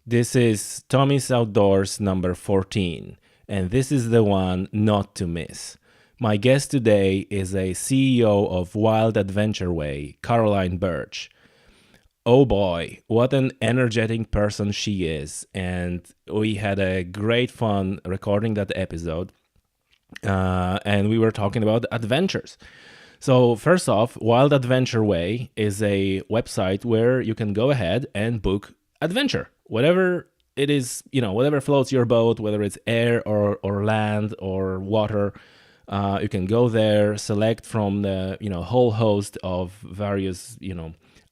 This is Tommy's Outdoors number 14, and this is the one not to miss. My guest today is a CEO of Wild Adventure Way, Caroline Birch. Oh boy, what an energetic person she is, and we had a great fun recording that episode, and we were talking about adventures. So first off, Wild Adventure Way is a website where you can go ahead and book adventure, whatever it is, whatever floats your boat, whether it's air or land or water. You can go there, select from the whole host of various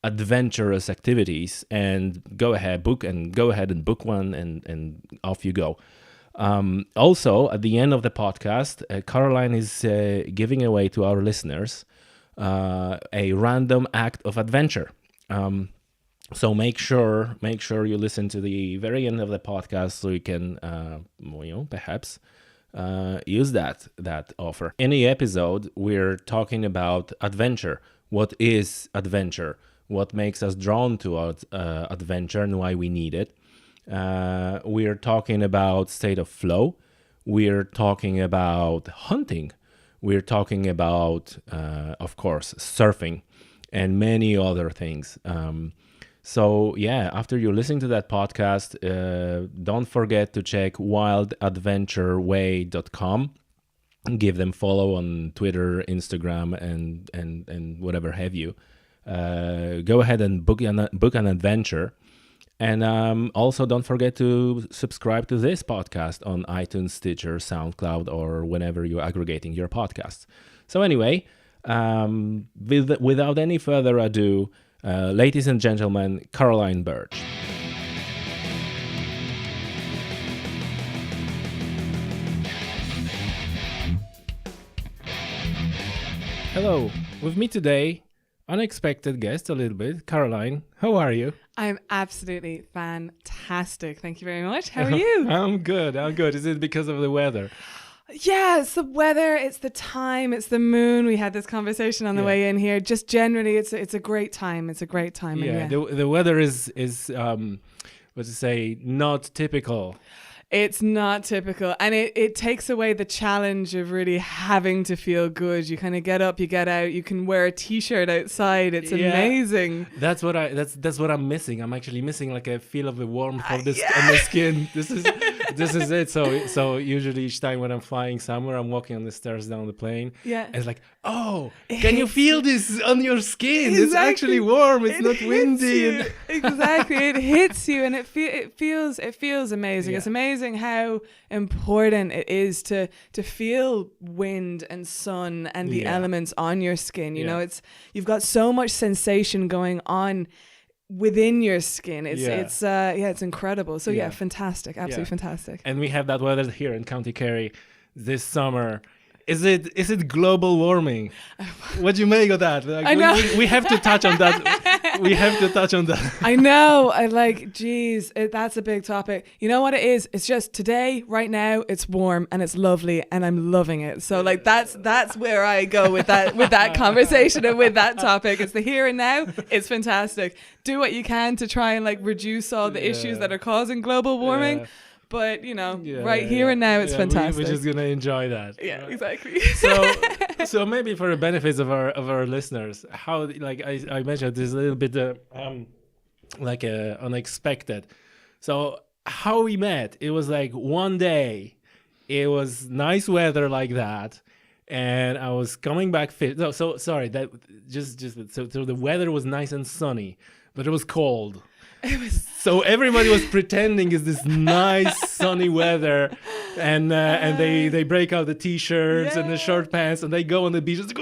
adventurous activities, and go ahead and book one, and off you go. Also, at the end of the podcast, Caroline is giving away to our listeners a random act of adventure. So make sure you listen to the very end of the podcast so you can, perhaps use that offer. In the episode, we're talking about adventure. What is adventure? What makes us drawn to adventure and why we need it? We're talking about state of flow. We're talking about hunting. We're talking about, of course, surfing and many other things. So yeah, after you're listening to that podcast, don't forget to check wildadventureway.com. Give them follow on Twitter, Instagram, and whatever have you. Go ahead and book an adventure. And also don't forget to subscribe to this podcast on iTunes, Stitcher, SoundCloud, or whenever you're aggregating your podcasts. So anyway, without any further ado, ladies and gentlemen, Caroline Birch. Hello, with me today, unexpected guest a little bit, Caroline. How are you? I'm absolutely fantastic. Thank you very much. How are you? I'm good. Is it because of the weather? Yeah, it's the weather, it's the time, it's the moon. We had this conversation on the way in here. Just generally, it's a great time. It's a great time. Yeah, the weather is not typical. It's not typical. And it takes away the challenge of really having to feel good. You kind of get up, you get out, you can wear a t-shirt outside. It's amazing. That's what I'm missing. I'm actually missing like a feel of the warmth of this on the skin. This is it. So usually each time when I'm flying somewhere, I'm walking on the stairs down the plane. Yeah. And it's like, can you feel this on your skin? Exactly. It's actually warm. It's not windy. Exactly. It hits you and it feels amazing. Yeah. It's amazing how important it is to feel wind and sun and the elements on your skin. You know, you've got so much sensation going on within your skin. It's incredible. So fantastic, absolutely fantastic. And we have that weather here in County Kerry this summer. Is it global warming? What do you make of that? Like, I know. We have to touch on that. I know. That's a big topic. You know what it is? It's just today, right now, it's warm and it's lovely and I'm loving it. So like that's where I go with that conversation and with that topic. It's the here and now. It's fantastic. Do what you can to try and like reduce all the issues that are causing global warming. Yeah. But, here and now, it's fantastic. We're just going to enjoy that. Yeah, exactly. So maybe for the benefits of our listeners, how, like I mentioned, this is a little bit unexpected. So how we met, it was like one day, it was nice weather like that. And I was coming back fit. No, so sorry, that so the weather was nice and sunny, but it was cold. So everybody was pretending it's this nice sunny weather, and they break out the t-shirts and the short pants, and they go on the beach. It's like,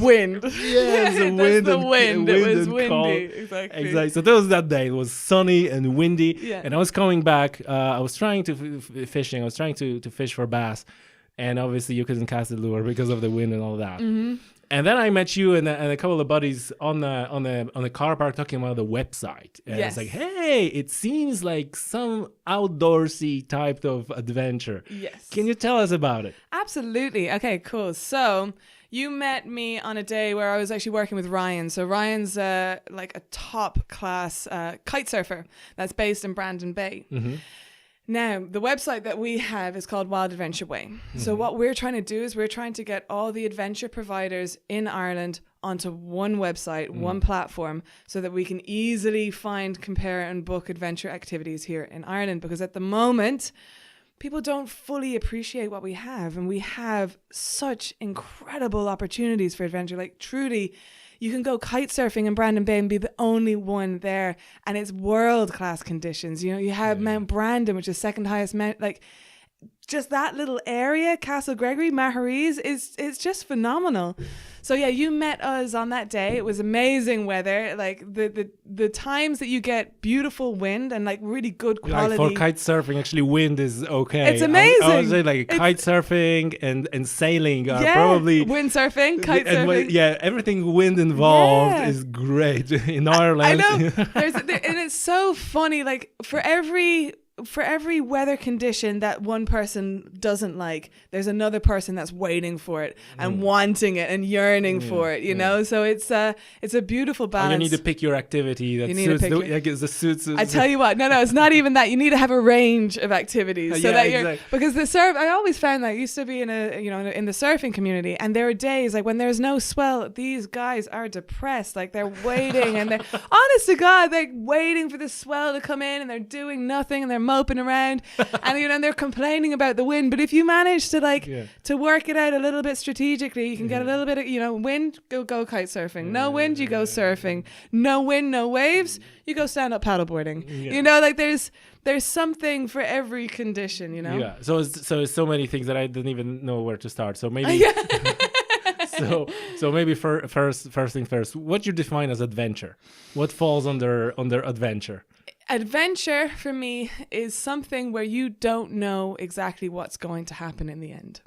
wind. Yeah, it's the wind. The wind. It was windy. Exactly. So that was that day. It was sunny and windy, and I was coming back. I was trying to fishing. I was trying to fish for bass, and obviously you couldn't cast the lure because of the wind and all that. Mm-hmm. And then I met you and a couple of buddies on the car park talking about the website. And it's like, hey, it seems like some outdoorsy type of adventure. Yes. Can you tell us about it? Absolutely. Okay, cool. So You met me on a day where I was actually working with Ryan. So Ryan's like a top class kite surfer that's based in Brandon Bay. Mm-hmm. Now, the website that we have is called Wild Adventure Way. Mm-hmm. So what we're trying to do is we're trying to get all the adventure providers in Ireland onto one website, one platform, so that we can easily find, compare and book adventure activities here in Ireland. Because at the moment, people don't fully appreciate what we have. And we have such incredible opportunities for adventure. Like, truly, you can go kite surfing in Brandon Bay and be the only one there. And it's world-class conditions. You know, you have Mount Brandon, which is second highest mountain. Like, just that little area, Castle Gregory, Maharees, is just phenomenal. So yeah, you met us on that day. It was amazing weather. Like the times that you get beautiful wind and like really good quality. Like for kite surfing, actually, wind is okay. It's amazing. I would say like kite surfing and sailing are probably windsurfing, kite surfing. Everything wind involved is great in Ireland. I know. And it's so funny. Like for every weather condition that one person doesn't like, there's another person that's waiting for it and wanting it and yearning for it, you know? So it's a beautiful balance. And you need to pick your activity that suits. I tell you what, no, it's not even that. You need to have a range of activities so that you're, because the surf, I always found that I used to be in the surfing community, and there are days like when there's no swell, these guys are depressed. Like they're waiting and they're, honest to God, they're waiting for the swell to come in and they're doing nothing and they're moping around and they're complaining about the wind. But if you manage to to work it out a little bit strategically, you can get a little bit of wind, go kite surfing. No wind, you go surfing. No wind, no waves, you go stand up paddleboarding. Like there's something for every condition, So many things that I didn't even know where to start. So maybe so maybe first thing first, what you define as adventure? What falls under adventure? Adventure for me is something where you don't know exactly what's going to happen in the end.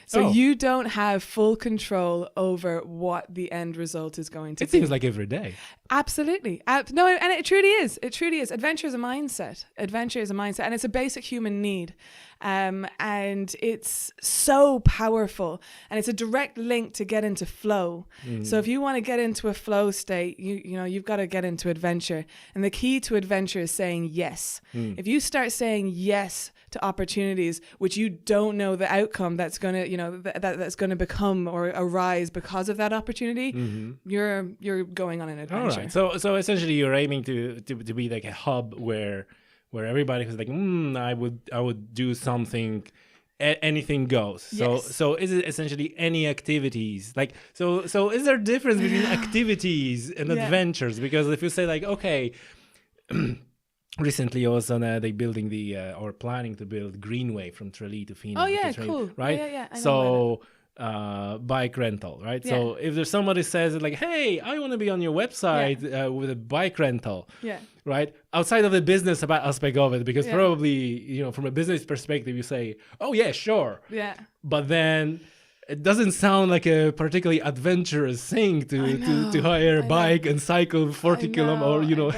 So you don't have full control over what the end result is going to be. It seems like every day. Absolutely. No, and it truly is. It truly is. Adventure is a mindset. Adventure is a mindset, and it's a basic human need. And it's so powerful, and it's a direct link to get into flow. So if you want to get into a flow state, you've got to get into adventure. And the key to adventure is saying yes. If you start saying yes to opportunities which you don't know the outcome that's going to that's going to become or arise because of that opportunity, you're going on an adventure. All right. So essentially you're aiming to be like a hub where everybody was like, I would do something, anything goes. So is it essentially any activities? Like so is there a difference between activities and adventures? Because if you say like, okay, recently I was on they building or planning to build Greenway from Tralee to Phoenix. Oh yeah, cool. Right? Yeah. I know so bike rental, right? Yeah. So if there's somebody says like, hey, I want to be on your website with a bike rental, right? Outside of the business aspect of it, because probably, from a business perspective, you say, oh yeah, sure. Yeah. But then it doesn't sound like a particularly adventurous thing to hire a bike and cycle 40 kilometers,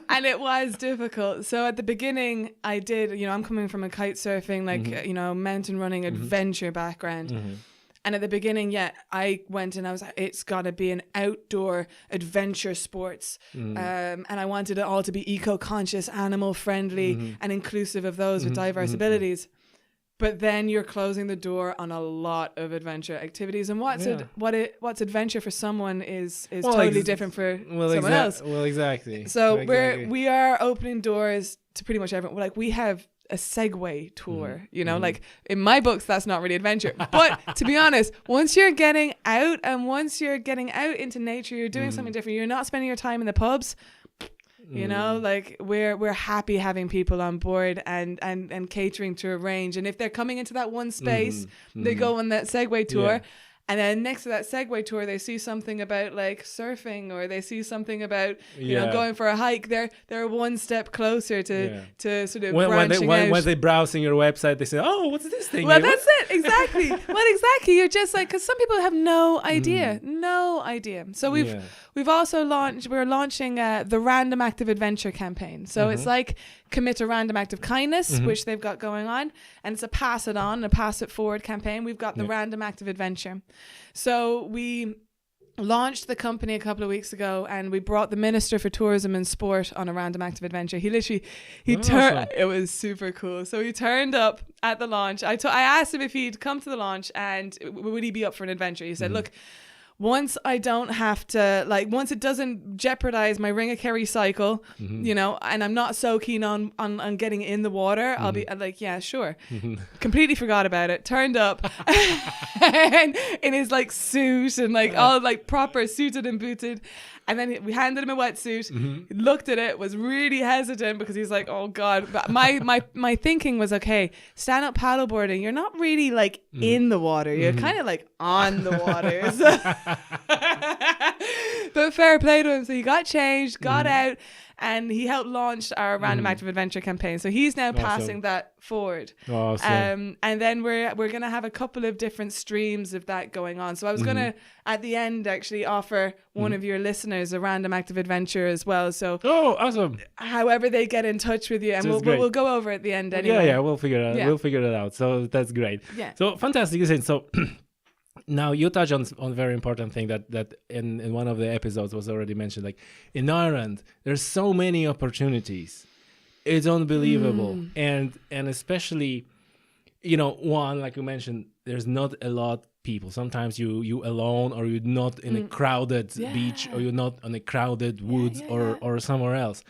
And it was difficult. So at the beginning, I did, I'm coming from a kite surfing, mountain running adventure background. And at the beginning, I went and I was like, it's got to be an outdoor adventure sports. And I wanted it all to be eco-conscious, animal-friendly, and inclusive of those with diverse abilities. But then you're closing the door on a lot of adventure activities. And what's adventure for someone is totally different for someone else. Well, exactly. So we are opening doors to pretty much everyone. Like we have a Segway tour, like in my books, that's not really adventure. But to be honest, once you're getting out into nature, you're doing something different. You're not spending your time in the pubs. Like we're happy having people on board and catering to a range. And if they're coming into that one space, they go on that Segway tour. Yeah. And then next to that Segway tour, they see something about like surfing, or they see something about going for a hike. They're one step closer to sort of branching out. When they're browsing your website, they say, "Oh, what's this thing?" Well, that's it exactly. You're just like, because some people have no idea. So we've also we're launching the Random Act of Adventure campaign. So it's like commit a random act of kindness, which they've got going on, and it's a pass it on, a pass it forward campaign. We've got the Random Act of Adventure. So we launched the company a couple of weeks ago, and we brought the Minister for Tourism and Sport on a random active adventure. It was super cool. So he turned up at the launch. I asked him if he'd come to the launch and would he be up for an adventure. He said, look, once I don't have to, like, once it doesn't jeopardize my Ring of Kerry cycle, you know, and I'm not so keen on getting in the water, I'll be like, yeah, sure. Completely forgot about it. Turned up and in his like suit and like all like proper suited and booted. And then we handed him a wetsuit. He looked at it, was really hesitant because he's like, oh God. But my thinking was, okay, stand up paddleboarding, you're not really like in the water. You're kind of like on the water. But fair play to him. So he got changed, got out, and he helped launch our Random Active Adventure campaign. So he's now passing that forward. Awesome. And then we're going to have a couple of different streams of that going on. So I was going to, at the end, actually offer one of your listeners a Random Active Adventure as well. So awesome. However they get in touch with you, and we'll go over at the end anyway. Yeah, we'll figure it out. We'll figure it out. So that's great. Yeah. So fantastic. So now you touch on a very important thing that in one of the episodes was already mentioned. Like in Ireland, there's so many opportunities. It's unbelievable. And especially, you know, one, like you mentioned, there's not a lot of people. Sometimes you alone, or you're not in a crowded beach, or you're not on a crowded woods or somewhere else.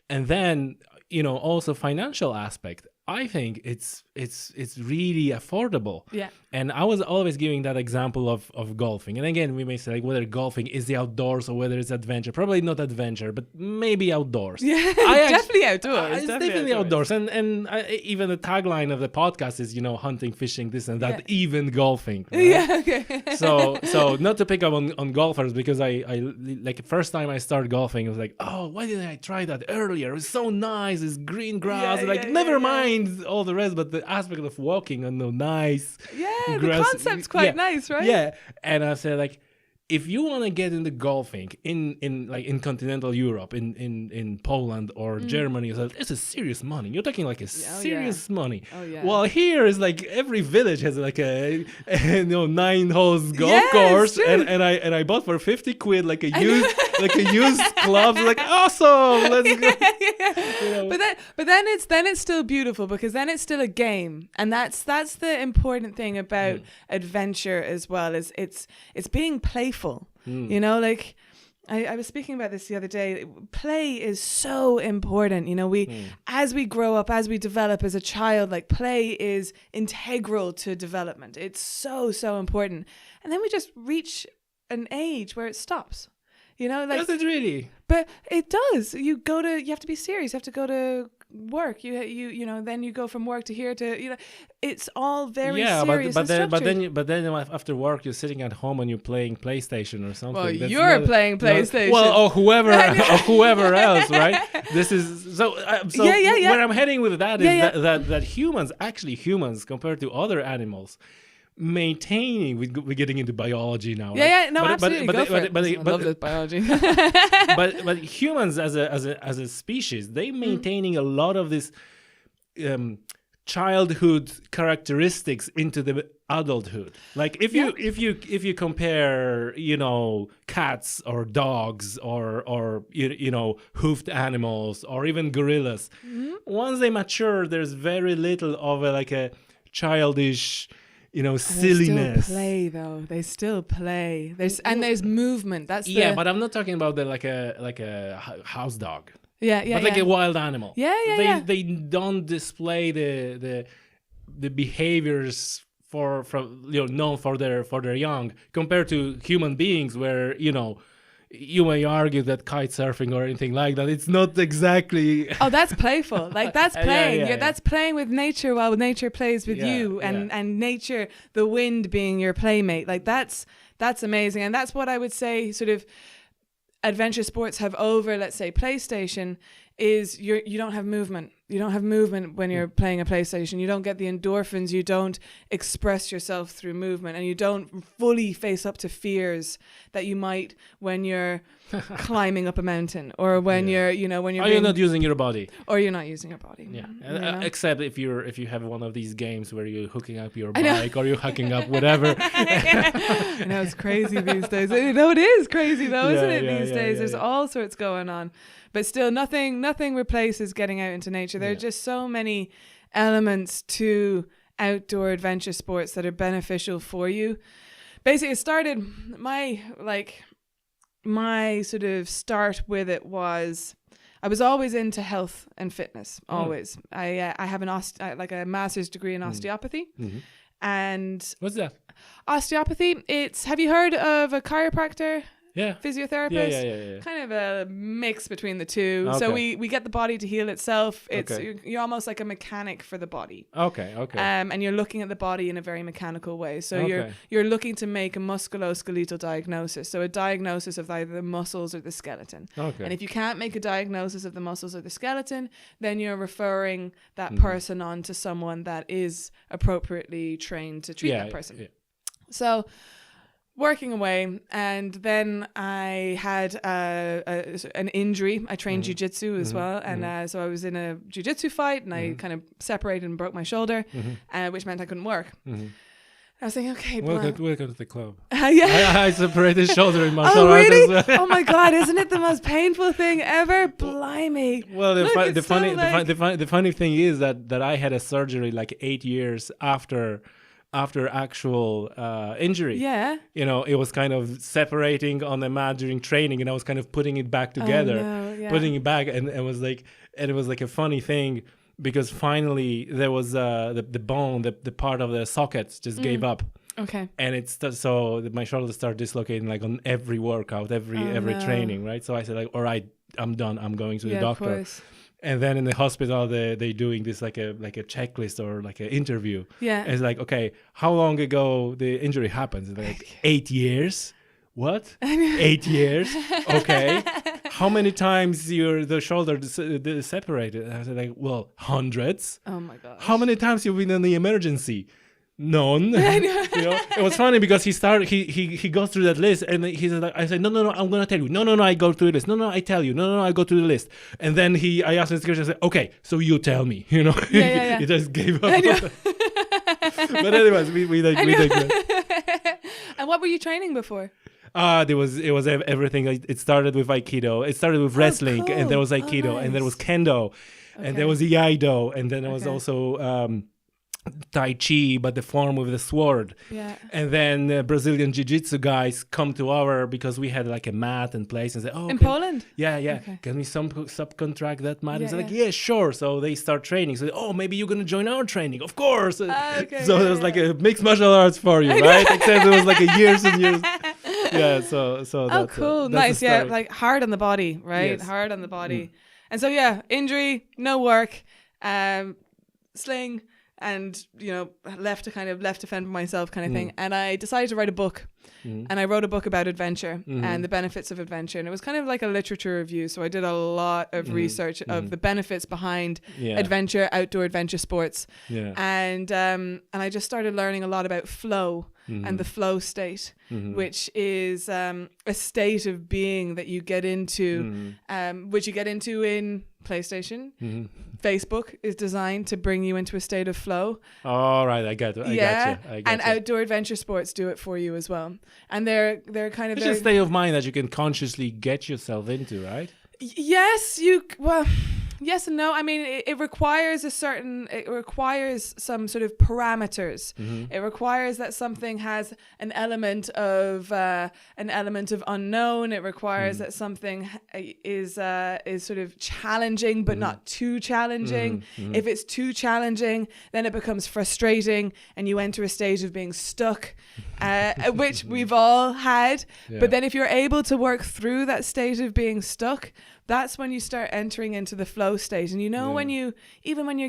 And then, you know, also financial aspect. I think it's really affordable. Yeah. And I was always giving that example of golfing. And again, we may say like whether golfing is the outdoors or whether it's adventure. Probably not adventure, but maybe outdoors. Yeah, definitely outdoors. It's definitely outdoors. And even the tagline of the podcast is, you know, hunting, fishing, this and that, even golfing. Right? Yeah, okay. So not to pick up on golfers, because I like first time I started golfing, I was like, oh, why didn't I try that earlier? It was so nice. It's green grass. Never mind all the rest, but the aspect of walking on the nice grass, the concept's quite nice, right? Yeah. And I said, like, if you want to get into golfing in continental Europe, in Poland or Germany, it's a serious money. You're talking like serious money. Oh yeah. Well, here is like every village has like a 9 holes golf course, and I bought for 50 quid like a used club. Like, awesome, let's go. You know? But then it's still beautiful, because then it's still a game, and that's the important thing about adventure as well. Is it's being playful. You know, like I was speaking about this the other day. Play is so important. You know, as we grow up, as we develop as a child, like play is integral to development. It's so important. And then we just reach an age where it stops. You know, like, does it really? But it does. You have to be serious. You have to go to work. You know, then you go from work to here to, you know, it's all very serious. But then after work you're sitting at home and you're playing PlayStation or something. Well, you're playing PlayStation. Or whoever else, right? This is so. Where I'm heading with that is that humans compared to other animals, maintaining, we're getting into biology now, right? Absolutely. I love this biology. but humans as a species, they maintaining a lot of this childhood characteristics into the adulthood. Like if you compare, you know, cats or dogs or you know, hoofed animals or even gorillas, once they mature, there's very little of a childish, you know, silliness. They still play. There's movement. But I'm not talking about like a house dog. But like a wild animal. They don't display the behaviors known for their young, compared to human beings, where, you know, you may argue that kite surfing or anything like that, it's not exactly. Oh, that's playful. Like, that's playing. That's playing with nature while nature plays with you, and nature, the wind being your playmate. Like, that's amazing, and that's what I would say. Sort of adventure sports have over, let's say, PlayStation, is you don't have movement. You don't have movement when you're playing a PlayStation. You don't get the endorphins. You don't express yourself through movement, and you don't fully face up to fears that you might when you're climbing up a mountain, or when you're you're not using your body, or you're not using your body. Yeah, except if you have one of these games where you're hooking up your bike or you're hooking up whatever. I know, it's crazy these days. No, it is crazy though, isn't it? These days, there's all sorts going on. But still, nothing replaces getting out into nature. There are just so many elements to outdoor adventure sports that are beneficial for you. Basically, it started, my sort of start with it was, I was always into health and fitness, always. I have a master's degree in osteopathy. Mm-hmm. And what's that? Osteopathy, have you heard of a chiropractor? Yeah. Physiotherapist. Yeah. Kind of a mix between the two. Okay. So we get the body to heal itself. You're almost like a mechanic for the body. Okay. And you're looking at the body in a very mechanical way. So you're looking to make a musculoskeletal diagnosis. So a diagnosis of either the muscles or the skeleton. Okay. And if you can't make a diagnosis of the muscles or the skeleton, then you're referring that person on to someone that is appropriately trained to treat that person. Yeah. So working away, and then I had an injury. I trained jiu-jitsu as well, and so I was in a jiu-jitsu fight, and I kind of separated and broke my shoulder, which meant I couldn't work. I was thinking, okay, welcome to the club. Yeah, I separated shoulder in martial arts. Really? As well. Oh my God, isn't it the most painful thing ever? Blimey. Well, the funny thing is that I had a surgery like 8 years after actual injury. Yeah. It was kind of separating on the mat during training, and I was kind of putting it back together, putting it back, and it was like a funny thing, because finally there was the bone, the part of the socket just gave up. Okay. And so my shoulder started dislocating like on every workout, every training, right? So I said, like, all right, I'm done. I'm going to the doctor. Of course. And then in the hospital, they doing this like a checklist or like an interview. Yeah. And it's like, okay, how long ago the injury happened? It's like 8 years. What? 8 years? Okay. How many times the shoulder separated? And I said, like, well, hundreds. Oh my God. How many times you've been in the emergency? None. It was funny because he goes through that list, and he said, like, I said, no, I'm gonna tell you. No, I go through the list. No, I tell you. No, I go through the list. And then I asked him this question. I said, okay, so you tell me. He just gave up. But anyways, we And what were you training before? It was everything. It started with Aikido. It started with wrestling, and there was Aikido, and there was Kendo, and there was Iaido, and then there was also Tai Chi, but the form with the sword. Yeah. And then Brazilian Jiu-Jitsu guys come to because we had like a mat in place, and say, oh, in Poland? Yeah. Okay. Can we subcontract that mat? And like, yeah, sure. So they start training. So, oh, maybe you're going to join our training. Of course. Okay, so there was like a mixed martial arts for you, right? Except it was like years and years. Yeah, so oh, cool. Nice. Yeah, like hard on the body, right? Yes. Hard on the body. And so, injury, no work, sling, and left to fend for myself kind of thing. And I decided to write a book, and I wrote a book about adventure and the benefits of adventure, and it was kind of like a literature review. So I did a lot of research of the benefits behind adventure, outdoor adventure sports, and I just started learning a lot about flow and the flow state, which is a state of being that you get into, which you get into in PlayStation. Facebook is designed to bring you into a state of flow. All right, I got you. And outdoor adventure sports do it for you as well. And they're kind of... It's a state of mind that you can consciously get yourself into, right? Yes, yes and no. I mean, it requires some sort of parameters. It requires that something has an element of unknown. It requires that something is sort of challenging, but not too challenging. If it's too challenging, then it becomes frustrating, and you enter a state of being stuck, which we've all had. Yeah. But then if you're able to work through that state of being stuck that's when you start entering into the flow state. And when you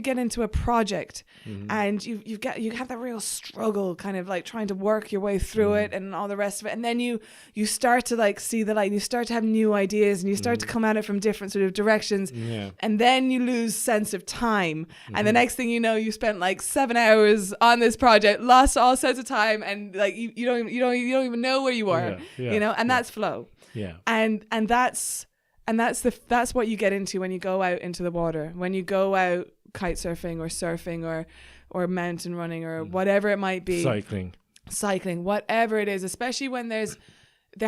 get into a project and you have that real struggle, kind of like trying to work your way through it and all the rest of it, and then you start to like see the light, and you start to have new ideas, and you start to come at it from different sort of directions, and then you lose sense of time, and the next thing you know, you spent like 7 hours on this project, lost all sense of time, and like you don't even know where you are, and that's flow. And that's what you get into when you go out into the water, when you go out kite surfing or surfing or mountain running or whatever it might be, cycling, whatever it is, especially when there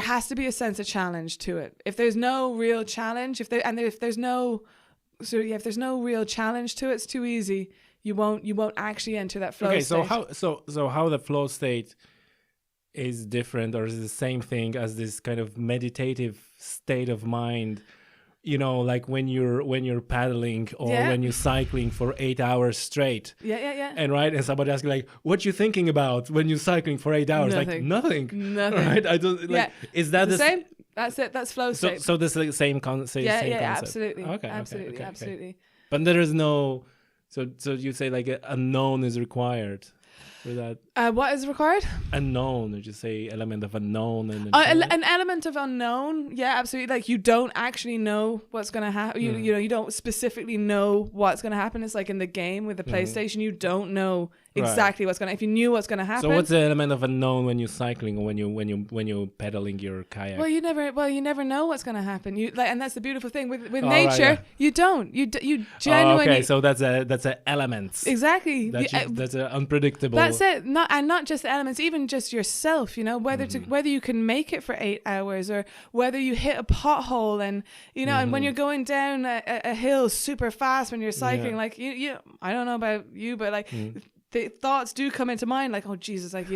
has to be a sense of challenge to it. If there's no real challenge, if there's no real challenge to it, it's too easy. You won't actually enter that flow state. So how the flow state is different, or is it the same thing as this kind of meditative state of mind, like when you're paddling or when you're cycling for 8 hours straight, and somebody asks you like, what you thinking about when you're cycling for 8 hours? Nothing. Like nothing, right? I don't like, is that the same? That's it. That's flow state. So this is the same concept. Absolutely. Okay, absolutely. But there is no, so you say like a unknown is required for that. What is required? Unknown. Or just say element of unknown and an element of unknown. Yeah, absolutely. Like you don't actually know what's going to happen. You don't specifically know what's going to happen. It's like in the game with the PlayStation, you don't know exactly what's going to. If you knew what's going to happen. So what's the element of unknown when you're cycling or when you're pedaling your kayak? Well, you never know what's going to happen. And that's the beautiful thing with nature. You don't. You genuinely. Okay, so that's a elements. Exactly. That's a unpredictable. That's it. Not just the elements, even just yourself. Whether you can make it for 8 hours or whether you hit a pothole, and and when you're going down a hill super fast when you're cycling, like I don't know about you, but like. The thoughts do come into mind, like, oh Jesus, like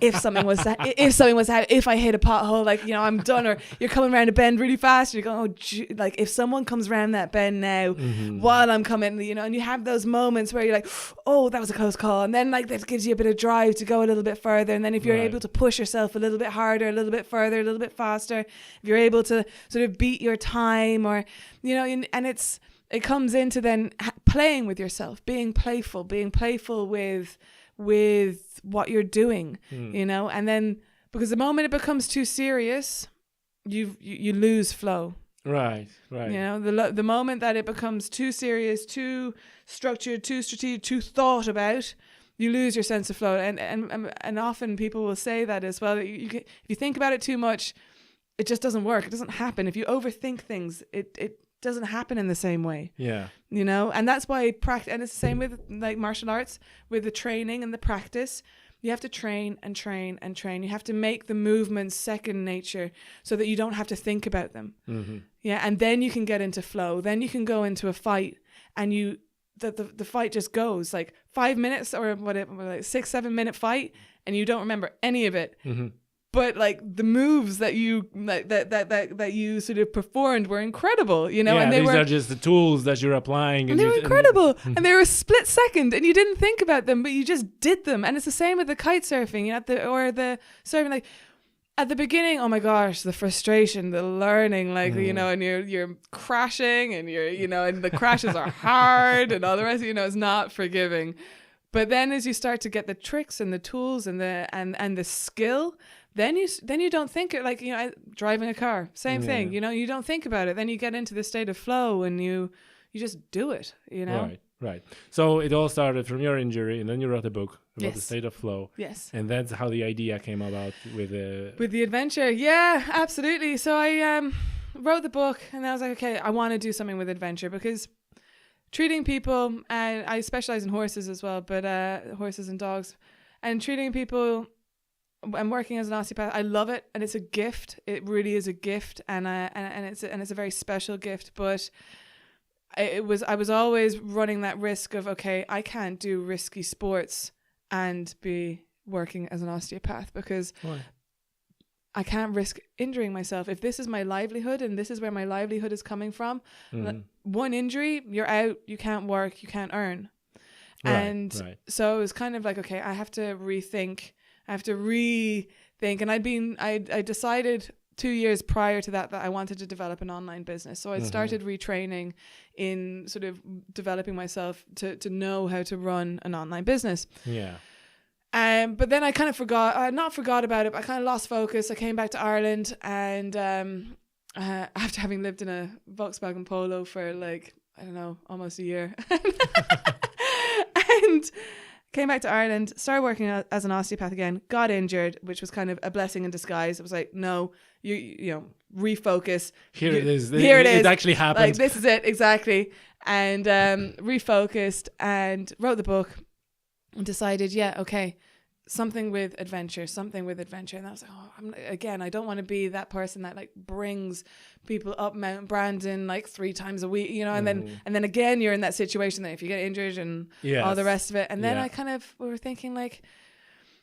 if something was if I hit a pothole, like I'm done. Or you're coming around a bend really fast, and you're going, like if someone comes around that bend now while I'm coming, and you have those moments where you're like, oh, that was a close call, and then like that gives you a bit of drive to go a little bit further, and then if you're able to push yourself a little bit harder, a little bit further, a little bit faster, if you're able to sort of beat your time, or and it comes into then playing with yourself, being playful with what you're doing, and then because the moment it becomes too serious, you lose flow. Right. The moment that it becomes too serious, too structured, too strategic, too thought about, you lose your sense of flow. And often people will say that as well. If you think about it too much, it just doesn't work. It doesn't happen. If you overthink things, it doesn't happen in the same way. And that's why and it's the same with like martial arts, with the training and the practice. You have to train and train and train. You have to make the movements second nature so that you don't have to think about them. And then you can get into flow. Then you can go into a fight, and the fight just goes like 5 minutes or whatever, like 6-7 minute fight, and you don't remember any of it. But like the moves that you that you sort of performed were incredible, and these are just the tools that you're applying, and they were incredible, and they were a split second, and you didn't think about them, but you just did them. And it's the same with the kite surfing, the surfing. Like at the beginning, oh my gosh, the frustration, the learning, like and you're crashing, and and the crashes are hard, and all the rest, it's not forgiving. But then as you start to get the tricks and the tools and the skill, then you don't think it, like driving a car, same thing. You don't think about it. Then you get into the state of flow, and you just do it. Right. So it all started from your injury, and then you wrote a book about the state of flow. Yes. And that's how the idea came about with the adventure. Yeah, absolutely. So I wrote the book, and I was like, okay, I want to do something with adventure, because treating people, and I specialize in horses as well, but horses and dogs, and treating people. I'm working as an osteopath. I love it, and it's a gift. It really is a gift, and it's a very special gift. But I was always running that risk of, okay, I can't do risky sports and be working as an osteopath, because I can't risk injuring myself. If this is my livelihood, and this is where my livelihood is coming from, one injury, you're out. You can't work. You can't earn. So it was kind of like, okay, I have to rethink. And I decided 2 years prior to that I wanted to develop an online business. So I started retraining in sort of developing myself to know how to run an online business. Yeah. But then I kind of not forgot about it, but I kind of lost focus. I came back to Ireland, and after having lived in a Volkswagen Polo for like, I don't know, almost a year. And came back to Ireland, started working as an osteopath again, got injured, which was kind of a blessing in disguise. It was like, no, you know, refocus. Here it is. Here it is. It actually happened. Like, this is it, exactly. And refocused and wrote the book and decided, yeah, okay, something with adventure. And I was like, I don't want to be that person that like brings people up Mount Brandon like 3 times a week, you know, and then again you're in that situation that if you get injured and all the rest of it. And then we were thinking like,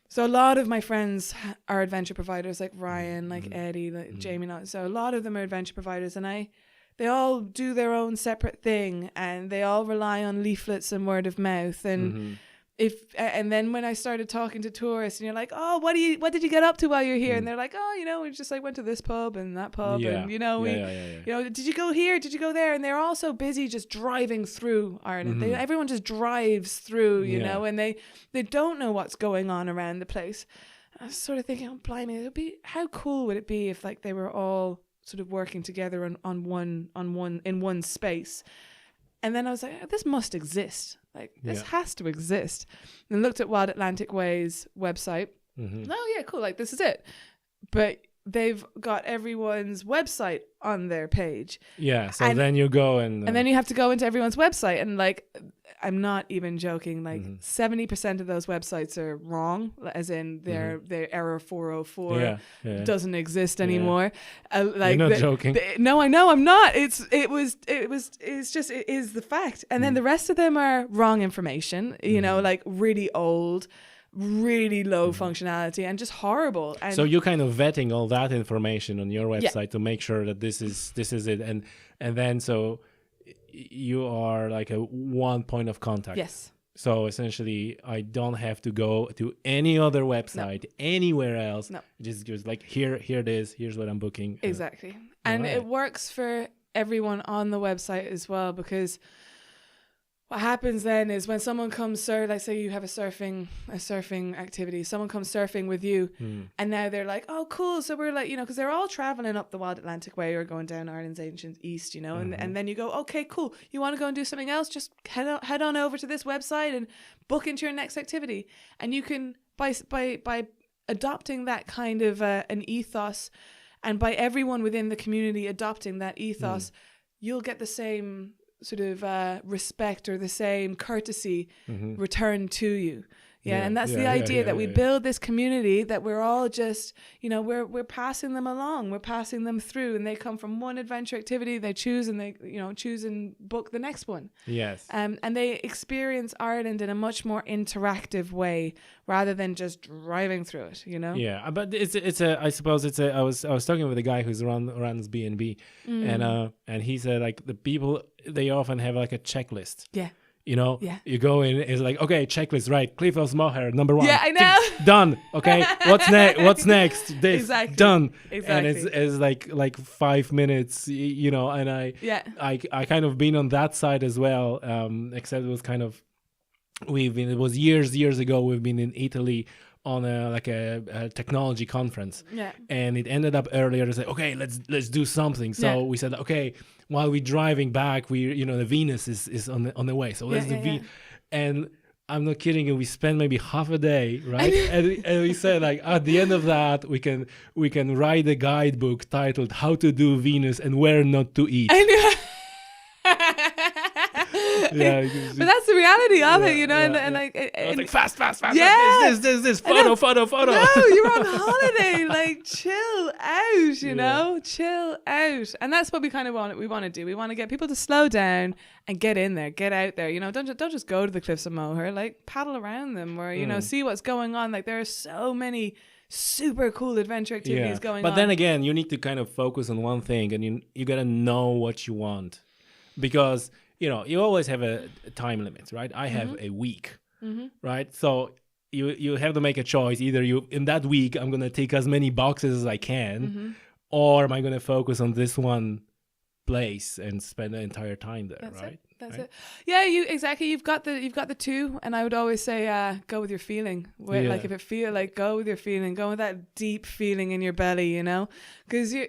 so a lot of my friends are adventure providers, like Ryan, like Eddie, like Jamie. So a lot of them are adventure providers, and they all do their own separate thing, and they all rely on leaflets and word of mouth. And and then when I started talking to tourists, and you're like, oh, what did you get up to while you're here? And they're like, oh, you know, we just like went to this pub and that pub, and you know, you know, did you go here? Did you go there? And they're all so busy just driving through Ireland. Everyone just drives through, you know, and they don't know what's going on around the place. And I was sort of thinking, oh, blimey, how cool would it be if like they were all sort of working together in one space? And then I was like, oh, this must exist. Like, this has to exist. And looked at Wild Atlantic Way's website. Oh, yeah, cool. Like, this is it. But they've got everyone's website on their page. Yeah. So then you go and then you have to go into everyone's website. And like, I'm not even joking. Like 70% of those websites are wrong, as in their error 404 doesn't exist anymore. Like, you're not joking. No, I know I'm not. It is the fact. And then the rest of them are wrong information. You know, like really old, really low functionality, and just horrible. And so you're kind of vetting all that information on your website to make sure that this is it, and then so you are like a one point of contact. Yes. So essentially, I don't have to go to any other website anywhere else. No. Just like here it is. Here's what I'm booking. Exactly, and it works for everyone on the website as well, because what happens then is when someone comes, like say you have a surfing activity, someone comes surfing with you, and now they're like, oh, cool. So we're like, you know, because they're all traveling up the Wild Atlantic Way or going down Ireland's ancient east, you know, and then you go, okay, cool. You want to go and do something else? Just head on over to this website and book into your next activity. And you can, by adopting that kind of an ethos, and by everyone within the community adopting that ethos, you'll get the same sort of respect or the same courtesy returned to you. And that's the idea that we build this community that we're all just, you know, we're passing them along, we're passing them through, and they come from one adventure activity, they choose and book the next one. Yes. And they experience Ireland in a much more interactive way rather than just driving through it, you know? Yeah, but I was talking with a guy who's runs B&B, and he said like the people, they often have like a checklist. Yeah. You know, you go in, it's like, okay, checklist, right? Cliffos Moher, number 1. Yeah, I know. Done. Okay, what's next? What's next? This, exactly. Done. Exactly. And it's like 5 minutes, you know. And I kind of been on that side as well. Except it was kind of, it was years ago. We've been in Italy on a technology conference, and it ended up earlier to say, okay, let's do something. So we said, okay, while we're driving back, the Venus is on the way, so let's do Venus. And I'm not kidding you, we spent maybe half a day, right? and we said like at the end of that we can write a guidebook titled "How to Do Venus and Where Not to Eat." Yeah, but that's the reality of it, you know. And like fast. Yeah, this photo. No, you're on holiday. Like chill out, you know, chill out. And that's what we kind of want to do. We want to get people to slow down and get in there, get out there. You know, don't just go to the cliffs of Moher. Like paddle around them, or you know, see what's going on. Like there are so many super cool adventure activities going on. But then again, you need to kind of focus on one thing, and you gotta know what you want, because you know, you always have a time limit, right? I have a week, right? So you have to make a choice. Either in that week, I'm going to take as many boxes as I can, or am I going to focus on this one place and spend the entire time there? That's it. Yeah, you've got the two, and I would always say go with your feeling. Like if it feel like, go with your feeling, go with that deep feeling in your belly, you know, because you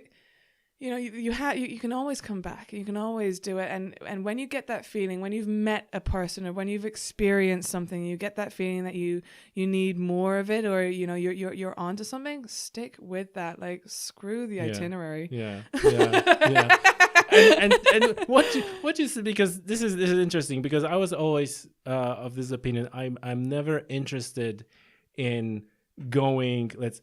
can always come back, you can always do it, and when you get that feeling, when you've met a person or when you've experienced something, you get that feeling that you need more of it, or you're onto something, stick with that. Like, screw the itinerary. And what you said, because this is interesting, because I was always of this opinion. I'm never interested in going, let's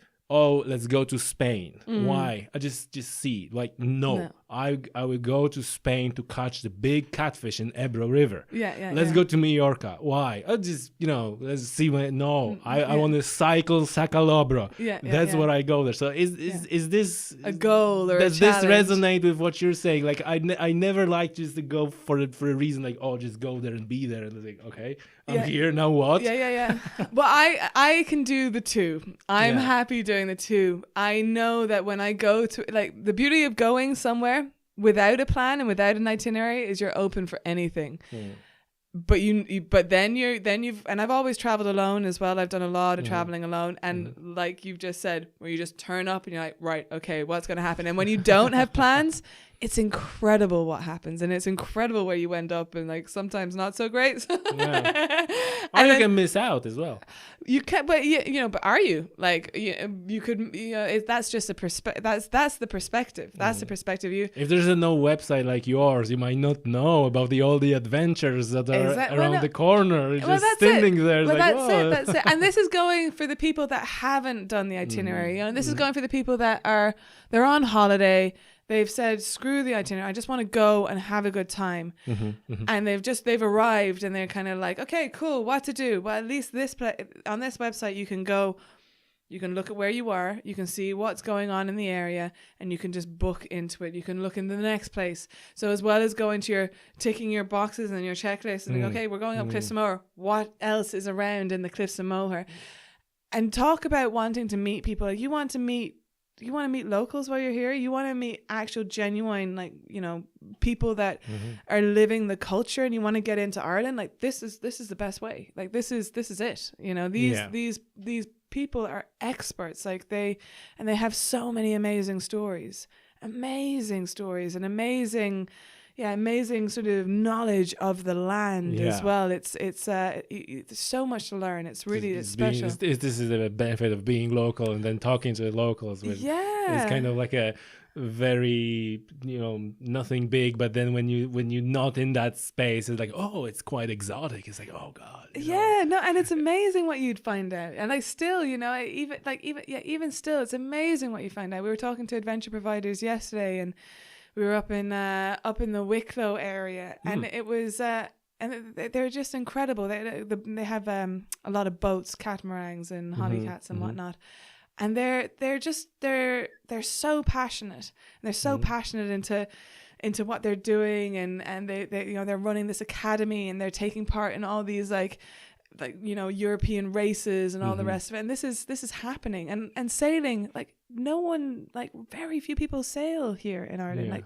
go to Spain. Why? I just see, like, no. I will go to Spain to catch the big catfish in Ebro River. Let's go to Mallorca. Why? I just, let's see when. No, I want to cycle Sacalobro. That's what I go there. So is this a goal or does a challenge? This resonate with what you're saying? Like, I never like just to go for a reason, like, just go there and be there, and it's like, okay, I'm here now. What? Well, I can do the two. I'm happy doing the two. I know that when I go to, like, the beauty of going somewhere without a plan and without an itinerary is you're open for anything. But and I've always traveled alone as well. I've done a lot of traveling alone, and like you've just said, where you just turn up and you're like, right, okay, what's going to happen? And when you don't have plans, it's incredible what happens, and it's incredible where you end up, and like sometimes not so great. And you can miss out as well. You can, but but are you, like, you could, that's just a perspective. That's the perspective. That's the perspective. If there's no website like yours, you might not know about all the adventures that are around the corner. Just standing there. Well, like, that's it. And this is going for the people that haven't done the itinerary. This is going for the people that they're on holiday. They've said, screw the itinerary, I just want to go and have a good time. And they've arrived, and they're kind of like, okay, cool, what to do? Well, at least on this website, you can go, you can look at where you are, you can see what's going on in the area, and you can just book into it. You can look into the next place. So as well as going to ticking your boxes and your checklist, and okay, we're going up Cliffs of Moher. What else is around in the Cliffs of Moher? And talk about wanting to meet people. You want to meet locals while you're here. You want to meet actual genuine, like, people that are living the culture, and you want to get into Ireland. Like, this is the best way. Like, this is it. These people are experts. Like, they have so many amazing stories and amazing sort of knowledge of the land as well. It's so much to learn. It's really special. This is the benefit of being local and then talking to the locals. It's kind of like a very, nothing big, but then when you're not in that space, it's like, oh, it's quite exotic. It's like, oh God. And it's amazing what you'd find out. And like, still, even still, it's amazing what you find out. We were talking to adventure providers yesterday, and we were up in the Wicklow area, and it was and they're just incredible. They have a lot of boats, catamarans and hollycats and whatnot, and they're so passionate. And they're so passionate into what they're doing, and they're running this academy, and they're taking part in all these like European races and all the rest of it. And this is happening, and sailing, like, no one, like, very few people sail here in Ireland. Like,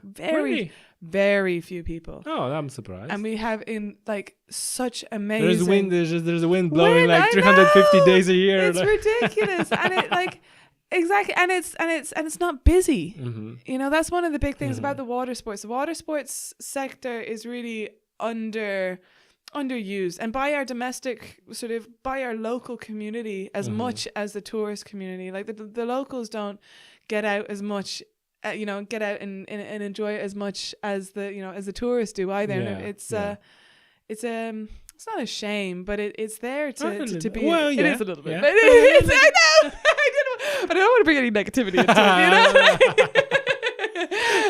very few people. Oh, I'm surprised. And we have in, like, such amazing. There's a wind blowing like 350 days a year. It's ridiculous. And it, like, exactly, and it's not busy. That's one of the big things about the water sports. The water sports sector is really underused, and by our local community as much as the tourist community. Like, the locals don't get out as much, get out and enjoy it as much as the tourists do either. It's not a shame, but it's there to be. Well, it is a little bit. Yeah. I know. But I don't want to bring any negativity into it.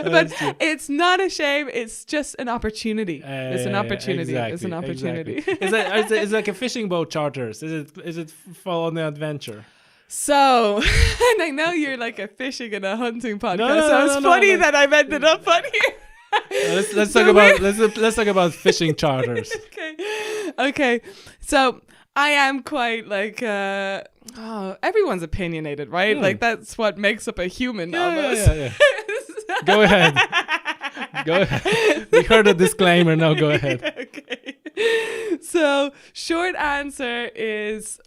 But it's not a shame. It's just an opportunity. It's an opportunity. Exactly, it's an opportunity. Exactly. It's like a fishing boat charters. Is it full on the adventure? So, and I know you're like a fishing and a hunting podcast. So it's funny that I've ended up on here. let's talk about fishing charters. Okay. So I am quite like everyone's opinionated, right? Like that's what makes up a human almost. Yeah. Go ahead. We heard a disclaimer. Now go ahead. Okay. So short answer is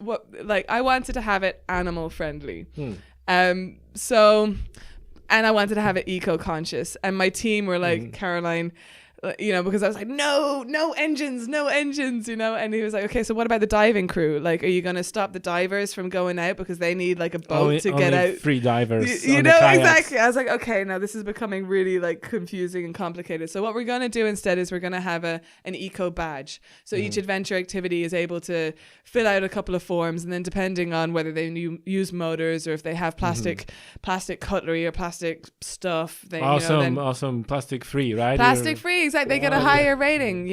I wanted to have it animal friendly. So, and I wanted to have it eco-conscious, and my team were like, Caroline, because I was like, no engines, and he was like, okay, so what about the diving crew? Like, are you going to stop the divers from going out because they need like a boat to get out? Free divers. You know, exactly. I was like, okay, now this is becoming really like confusing and complicated. So what we're going to do instead is we're going to have an eco badge. So each adventure activity is able to fill out a couple of forms, and then depending on whether they use motors or if they have plastic cutlery or plastic stuff, they awesome plastic free, right? Plastic free. Exactly. They get a higher rating,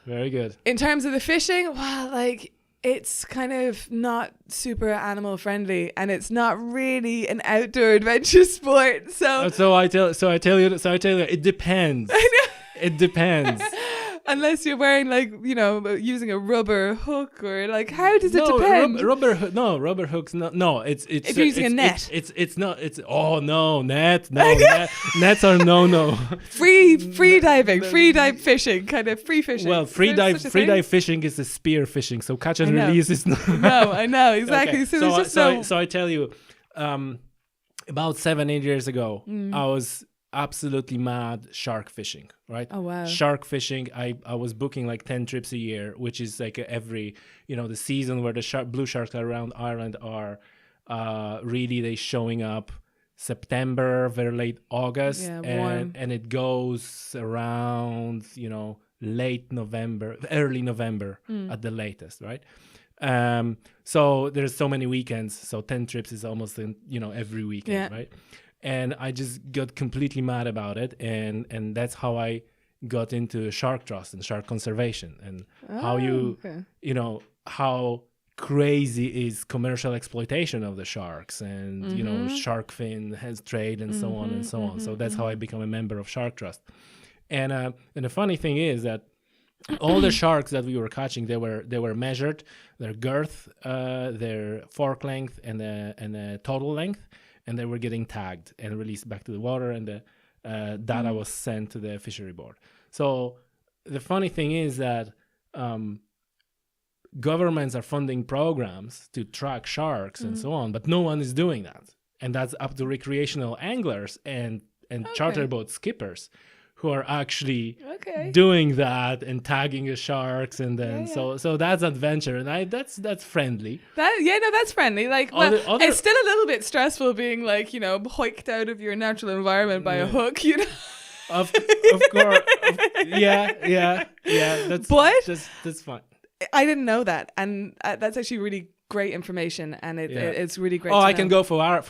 Very good. In terms of the fishing, well, like it's kind of not super animal friendly, and it's not really an outdoor adventure sport. So I tell you, it depends. I know. It depends. Unless you're wearing using a rubber hook, or like, how does it depend? Rubber hooks. No. It's if you're using a net. It's not. It's net. No, nets are no. Free diving, free dive fishing, kind of free fishing. Well, free dive fishing is a spear fishing. So catch and release is not. No, I know exactly. Okay. So I tell you, about 7-8 years ago, I was absolutely mad shark fishing, right? Oh wow. Shark fishing. I was booking like 10 trips a year, which is like every, the season where the blue sharks around Ireland are really they showing up September, very late August, and it goes around, late November, early November at the latest, right? So there's so many weekends, so 10 trips is almost every weekend, right? And I just got completely mad about it, and that's how I got into shark trust and shark conservation, and how crazy is commercial exploitation of the sharks, and shark fin has trade and so on and so on. So that's how I become a member of Shark Trust. And the funny thing is that all the sharks that we were catching, they were measured, their girth, their fork length, and the total length. And they were getting tagged and released back to the water, and the data was sent to the fishery board. So the funny thing is that governments are funding programs to track sharks and so on, but no one is doing that. And that's up to recreational anglers and charter boat skippers who are actually doing that and tagging the sharks, and then so that's adventure, and that's friendly. That's friendly. Like, it's still a little bit stressful being like hoiked out of your natural environment by a hook. Of course, yeah. That's fine. I didn't know that, and that's actually really great information, and it's really great. I can go for hours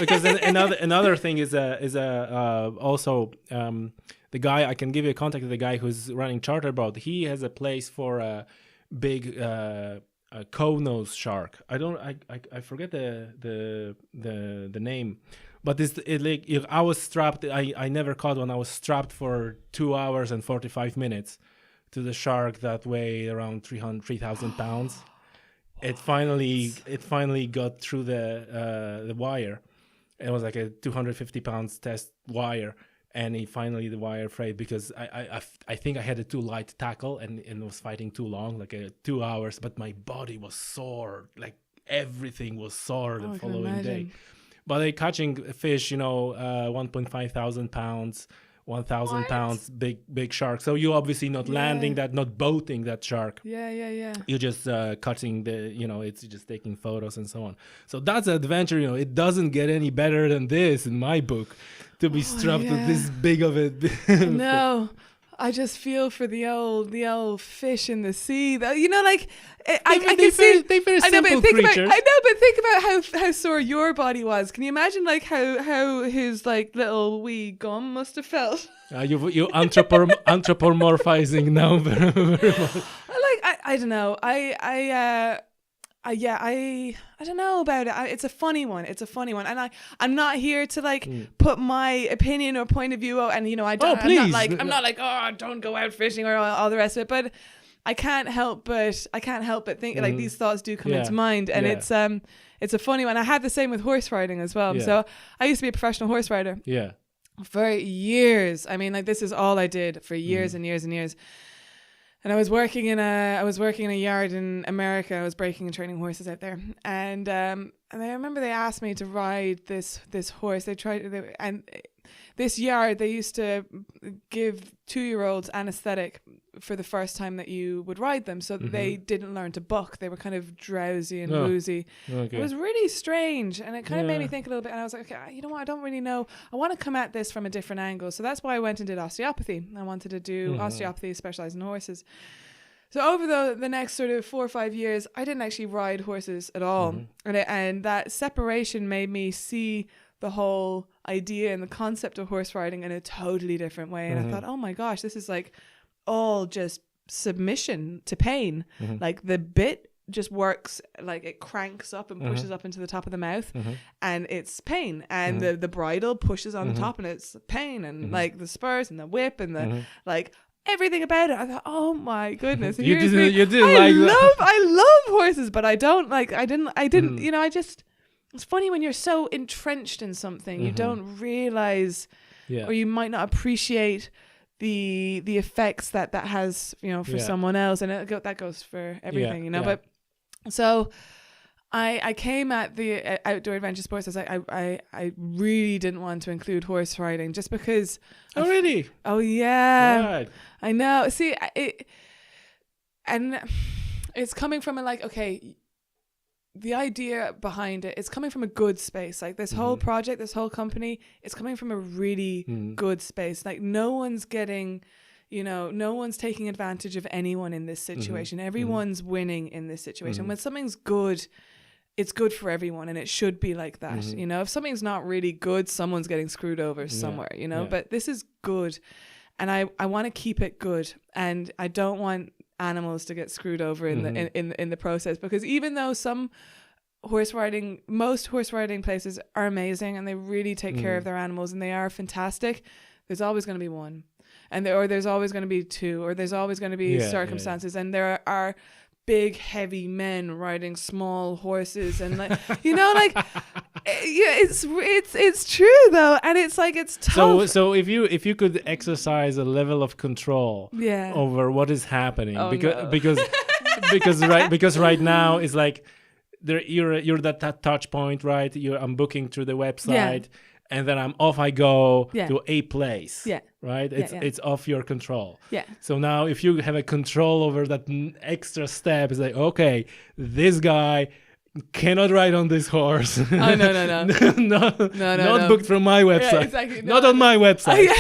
because another thing is also the guy, I can give you a contact of the guy who's running charter boat. He has a place for a big cow-nose shark. I forget the name, but I was strapped. I never caught one. I was strapped for 2 hours and 45 minutes to the shark that weighed around 3,000 pounds. It finally got through the wire. It was like a 250 pounds test wire, and the wire frayed because I think I had a too light tackle and was fighting too long, like 2 hours. But my body was sore, like everything was sore the following day. But they catching fish, 1.5 thousand pounds. 1,000 pounds big shark, so you obviously not landing that, not boating that shark. You're just cutting it's just taking photos and so on. So that's an adventure. It doesn't get any better than this in my book, to be strapped with this big of it. No, I just feel for the old fish in the sea. I can see. They're very simple creatures. But think about how sore your body was. Can you imagine how his little wee gum must have felt? You anthropomorphizing now very much. I don't know. I don't know about it. It's a funny one. And I'm not here to like put my opinion or point of view out. And I don't. I'm not like don't go out fishing or all the rest of it. But I can't help but think like these thoughts do come into mind, and it's a funny one. I had the same with horse riding as well. Yeah. So I used to be a professional horse rider. Yeah. For years. I mean, like this is all I did for years and years and years. And I was working in a yard in America. I was breaking and training horses out there, and I remember they asked me to ride this horse. And this yard, they used to give 2-year-olds anesthetic for the first time that you would ride them, so that they didn't learn to buck. They were kind of drowsy and woozy. Okay. It was really strange, and it kind of made me think a little bit. And I was like, okay, you know what? I don't really know. I want to come at this from a different angle. So that's why I went and did osteopathy. I wanted to do osteopathy, specialize in horses. So over the next sort of 4 or 5 years, I didn't actually ride horses at all. And that separation made me see the whole idea and the concept of horse riding in a totally different way. And I thought, oh my gosh, this is like all just submission to pain. Like the bit just works, like it cranks up and pushes up into the top of the mouth, and it's pain. And the bridle pushes on the top, and it's pain. And like the spurs and the whip and the like everything about it. I thought, oh my goodness. You didn't I love horses, but I don't like. I didn't. It's funny when you're so entrenched in something, you don't realize, or you might not appreciate the effects that has, for someone else, and that goes for everything, But so I came at the outdoor adventure sports as I really didn't want to include horse riding, just because. Oh really? Oh yeah. Right. I know. See, and it's coming from the idea behind it is coming from a good space. Like this whole project, this whole company, it's coming from a really good space. Like no one's getting, no one's taking advantage of anyone in this situation. Everyone's winning in this situation. When something's good, it's good for everyone, and it should be like that. If something's not really good, someone's getting screwed over somewhere, but this is good. And I want to keep it good, and I don't want animals to get screwed over in the process, because even though most horse riding places are amazing and they really take care of their animals and they are fantastic, there's always going to be one, and there's always going to be two, or there's always going to be circumstances, and there are big heavy men riding small horses, and it's true though, and it's like it's tough. So if you could exercise a level of control over what is happening, because right now it's like you're that touch point, right? I'm booking through the website. And then I'm off. I go to a place. Right. It's off your control. So now, if you have a control over that extra step, it's like, okay, this guy cannot ride on this horse. Oh no. Not booked from my website. Yeah, exactly. Not on my website.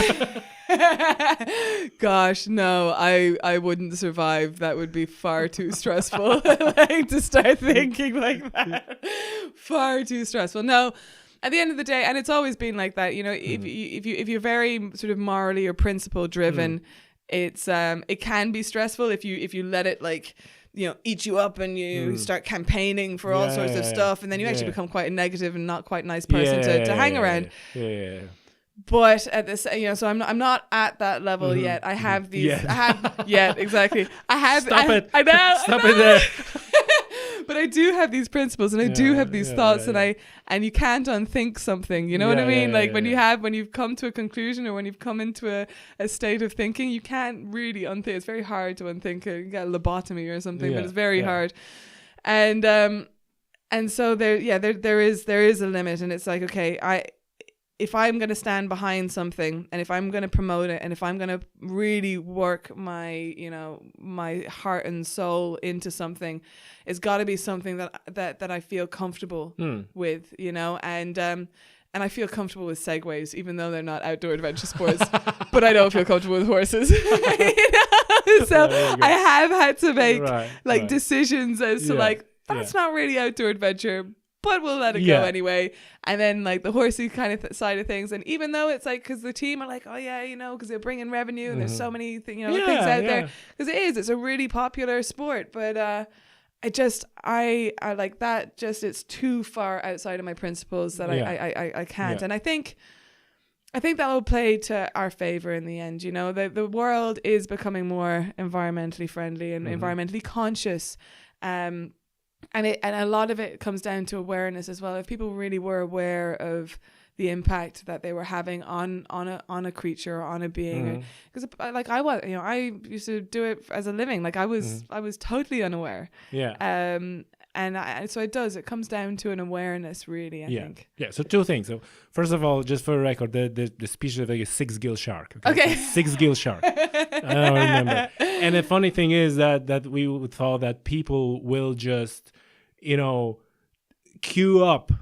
Gosh, no, I wouldn't survive. That would be far too stressful. To start thinking like that. Far too stressful. No. At the end of the day, and it's always been like that, if you're very sort of morally or principle driven, it can be stressful if you let it eat you up, and you start campaigning for all sorts of stuff, and then you actually become quite a negative and not quite nice person to hang around. But at this, so I'm not at that level yet. I have these. Exactly. Stop it. I know. Stop it there. But I do have these principles, and I do have these thoughts, and you can't unthink something. You know what I mean? When you've come to a conclusion, or when you've come into a state of thinking, you can't really unthink. It's very hard to unthink it. You get a lobotomy or something, but it's very hard. And so there is a limit, and it's like, okay, if I'm going to stand behind something, and if I'm going to promote it, and if I'm going to really work my heart and soul into something, it's got to be something that I feel comfortable with, and I feel comfortable with segways, even though they're not outdoor adventure sports, but I don't feel comfortable with horses. So I have had to make decisions as to that's not really outdoor adventure, but we'll let it go anyway. And then the horsey kind of side of things. And even though it's because the team are like, oh yeah, because they're bringing revenue, and there's so many things out there. Because it's a really popular sport. But I like that. Just it's too far outside of my principles that I can't. Yeah. And I think that will play to our favor in the end. You know, the world is becoming more environmentally friendly and environmentally conscious. And a lot of it comes down to awareness as well. If people really were aware of the impact that they were having on a creature or on a being, because like I used to do it as a living. Like I was totally unaware. Yeah. So it comes down to an awareness, really, I think. Yeah, so two things. So first of all, just for the record, the species of a 6-gill shark. Okay. 6-gill shark. I don't remember. And the funny thing is that we would thought that people will just, queue up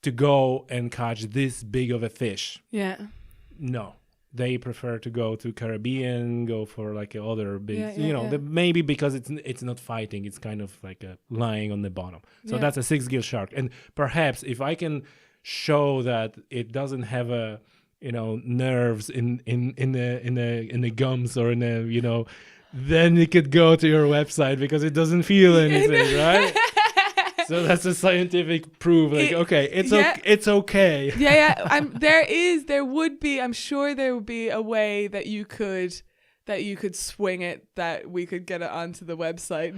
to go and catch this big of a fish. Yeah. No. They prefer to go to Caribbean, go for like other big, Yeah. maybe because it's not fighting, it's kind of like lying on the bottom. So that's a 6-gill shark. And perhaps if I can show that it doesn't have nerves in the gums or in the, then you could go to your website because it doesn't feel anything, right? So that's a scientific proof. Like, it's okay. Yeah. I'm sure there would be a way that you could swing it, that we could get it onto the website.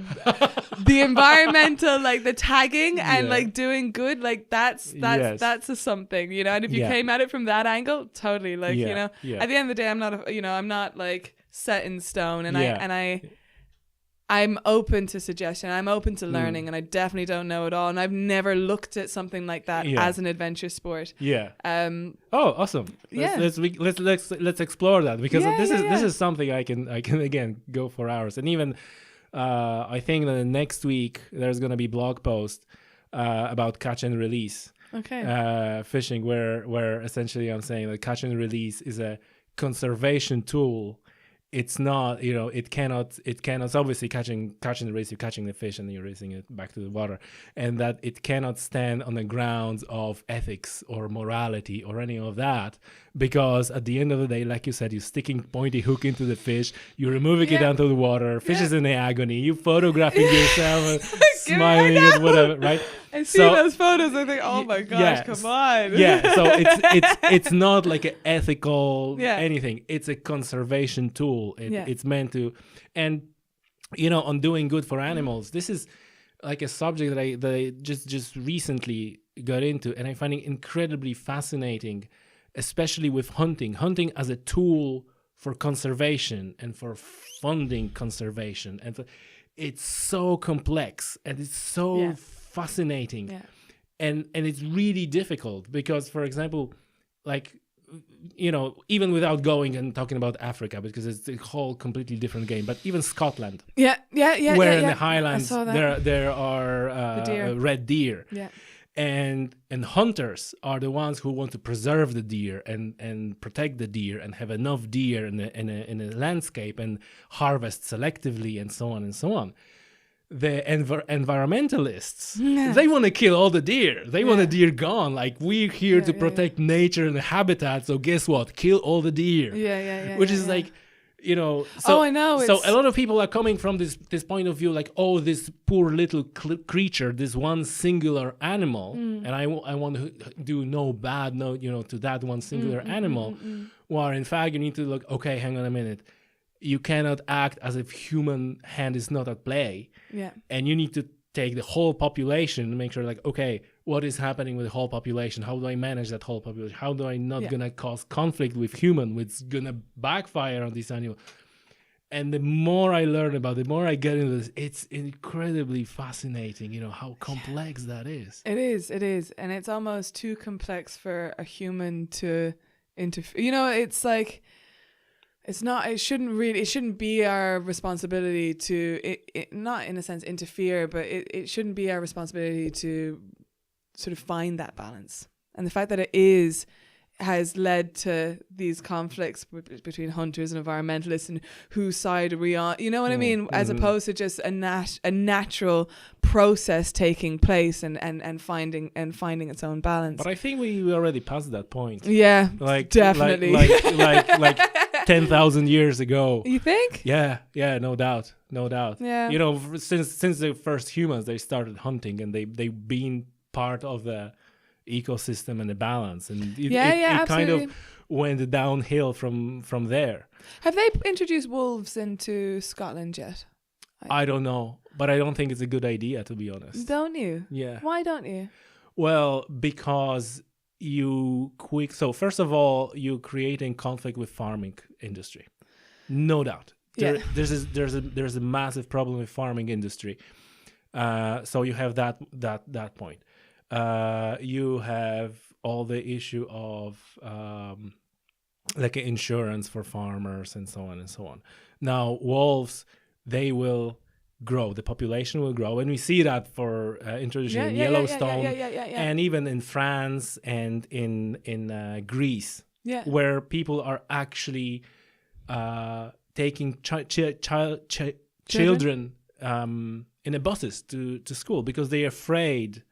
The environmental, like the tagging and like doing good, like that's a something, and if you came at it from that angle, totally, like, at the end of the day, I'm not like set in stone, and I'm open to suggestion. I'm open to learning, and I definitely don't know it all. And I've never looked at something like that as an adventure sport. Yeah. Awesome. Let's explore that, because this is something I can again go for hours. And even I think that next week there's gonna be blog post about catch and release. Okay. Fishing, where essentially I'm saying that catch and release is a conservation tool. It's not, it cannot, so obviously catching the release, you're catching the fish and you're releasing it back to the water, and that it cannot stand on the grounds of ethics or morality or any of that, because at the end of the day, like you said, you're sticking pointy hook into the fish, you're removing it down to the water, fish is in agony, you're photographing yourself and smiling and whatever, right? I see those photos, I think, oh my gosh, come on. Yeah, so it's not like an ethical anything. It's a conservation tool. It's meant to, and on doing good for animals. This is like a subject that I just recently got into, and I find it incredibly fascinating, especially with hunting as a tool for conservation and for funding conservation, and it's so complex and it's so fascinating, and it's really difficult because, for example, like even without going and talking about Africa, because it's a whole completely different game, but even Scotland, where in the Highlands there are red deer, and hunters are the ones who want to preserve the deer and protect the deer and have enough deer in a landscape and harvest selectively and so on and so on. The environmentalists, they want to kill all the deer. They want the deer gone. Like, we're here to protect nature and the habitat. So guess what? Kill all the deer. Which is like, So, I know. So a lot of people are coming from this point of view, like, oh, this poor little creature, this one singular animal, and I want to do no bad, to that one singular animal. While in fact, you need to look. Okay, hang on a minute. You cannot act as if human hand is not at play. And you need to take the whole population and make sure, like, okay, what is happening with the whole population? How do I manage that whole population? How do I not gonna cause conflict with human, which is gonna backfire on this animal? And the more I learn about it, the more I get into this, it's incredibly fascinating, how complex that is. It is. And it's almost too complex for a human to interfere. It's like, it shouldn't be our responsibility to, not in a sense interfere, but it shouldn't be our responsibility to sort of find that balance. And the fact that it has led to these conflicts between hunters and environmentalists, and whose side are we on, you know what I mean? As opposed to just a natural process taking place and finding its own balance. But I think we already passed that point. Yeah, like definitely. like 10,000 years ago. You think? Yeah, no doubt. Yeah. You know, since the first humans, they started hunting, and they been part of the ecosystem and the balance, and it kind of went downhill from there. Have they introduced wolves into Scotland yet? I don't know, but I don't think it's a good idea, to be honest. Don't you? Yeah. Why don't you? Well, because so first of all, you're creating conflict with farming industry, no doubt. There's a massive problem with farming industry. So you have that point. You have all the issue of like insurance for farmers and so on and so on. Now, wolves, they will grow. The population will grow, and we see that for introducing in Yellowstone, and even in France and in Greece, where people are actually taking children in the buses to school because they are afraid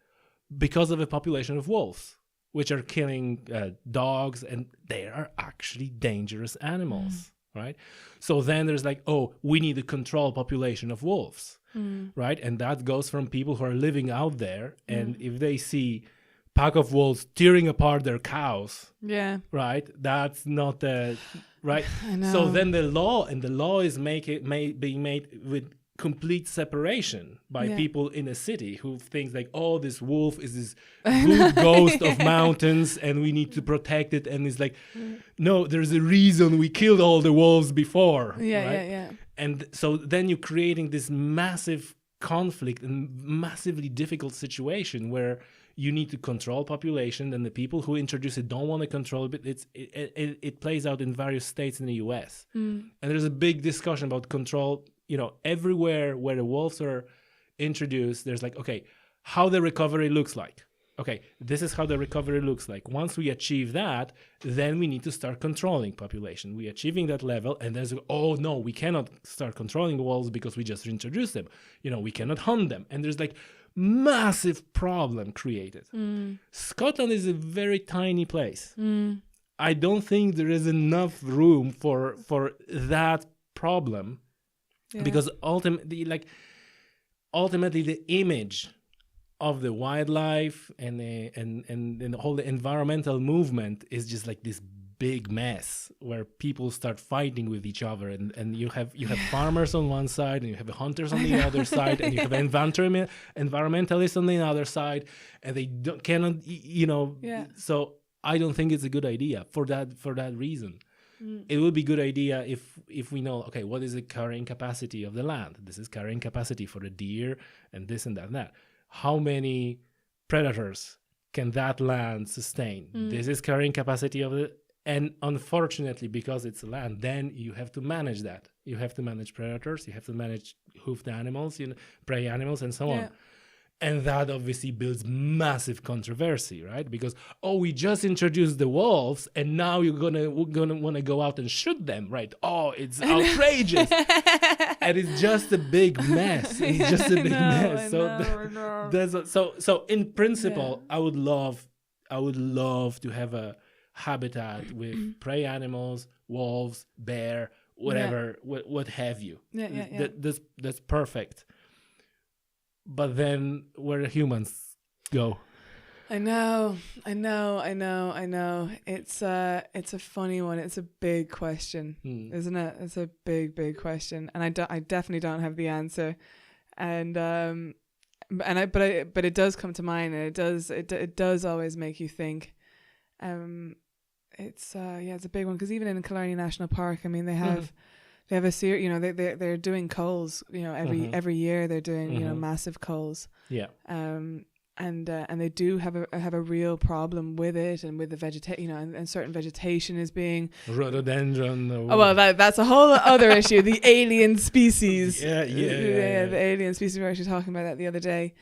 because of a population of wolves, which are killing dogs, and they are actually dangerous animals, right? So then there's like, oh, we need to control population of wolves, right? And that goes from people who are living out there, and if they see pack of wolves tearing apart their cows, right? That's not the right. I know. So then the law is being made with complete separation by people in a city who thinks like, oh, this wolf is this good ghost of mountains and we need to protect it, and it's like, no, there's a reason we killed all the wolves before. And so then you're creating this massive conflict and massively difficult situation where you need to control population, and the people who introduce it don't want to control it. But it plays out in various states in the US, and there's a big discussion about control. You know, everywhere where the wolves are introduced, there's like, okay, how the recovery looks like. Okay, this is how the recovery looks like. Once we achieve that, then we need to start controlling population. We're achieving that level, and there's, oh no, we cannot start controlling the wolves because we just introduced them. You know, we cannot hunt them. And there's like massive problem created. Scotland is a very tiny place. I don't think there is enough room for that problem. Because ultimately the image of the wildlife and the whole environmental movement is just like this big mess where people start fighting with each other, and you have farmers on one side, and you have hunters on the other side, and you have environmentalists on the other side, and they cannot. So I don't think it's a good idea for that reason. It would be a good idea if we know, okay, what is the carrying capacity of the land? This is carrying capacity for the deer and this and that and that. How many predators can that land sustain? This is carrying capacity of it. And unfortunately, because it's land, then you have to manage that. You have to manage predators. You have to manage hoofed animals, prey animals, and so on. And that obviously builds massive controversy, right? Because, oh, we just introduced the wolves, and now you're gonna want to go out and shoot them, right? Oh, it's outrageous, and it's just a big mess. It's just a big mess. So in principle, I would love to have a habitat with prey animals, wolves, bear, whatever, what have you. That's perfect. But then where do humans go? I know. It's a funny one. It's a big question, isn't it? It's a big question, and I definitely don't have the answer. And but it does come to mind, and it does always make you think. It's a big one, because even in Killarney National Park, I mean, they have. They have a series, they're doing culls, every year they're doing, massive culls. Yeah. And they do have a real problem with it, and with the vegetation, and certain vegetation is being rhododendron. Oh well, that's a whole other issue. The alien species. The alien species. We were actually talking about that the other day.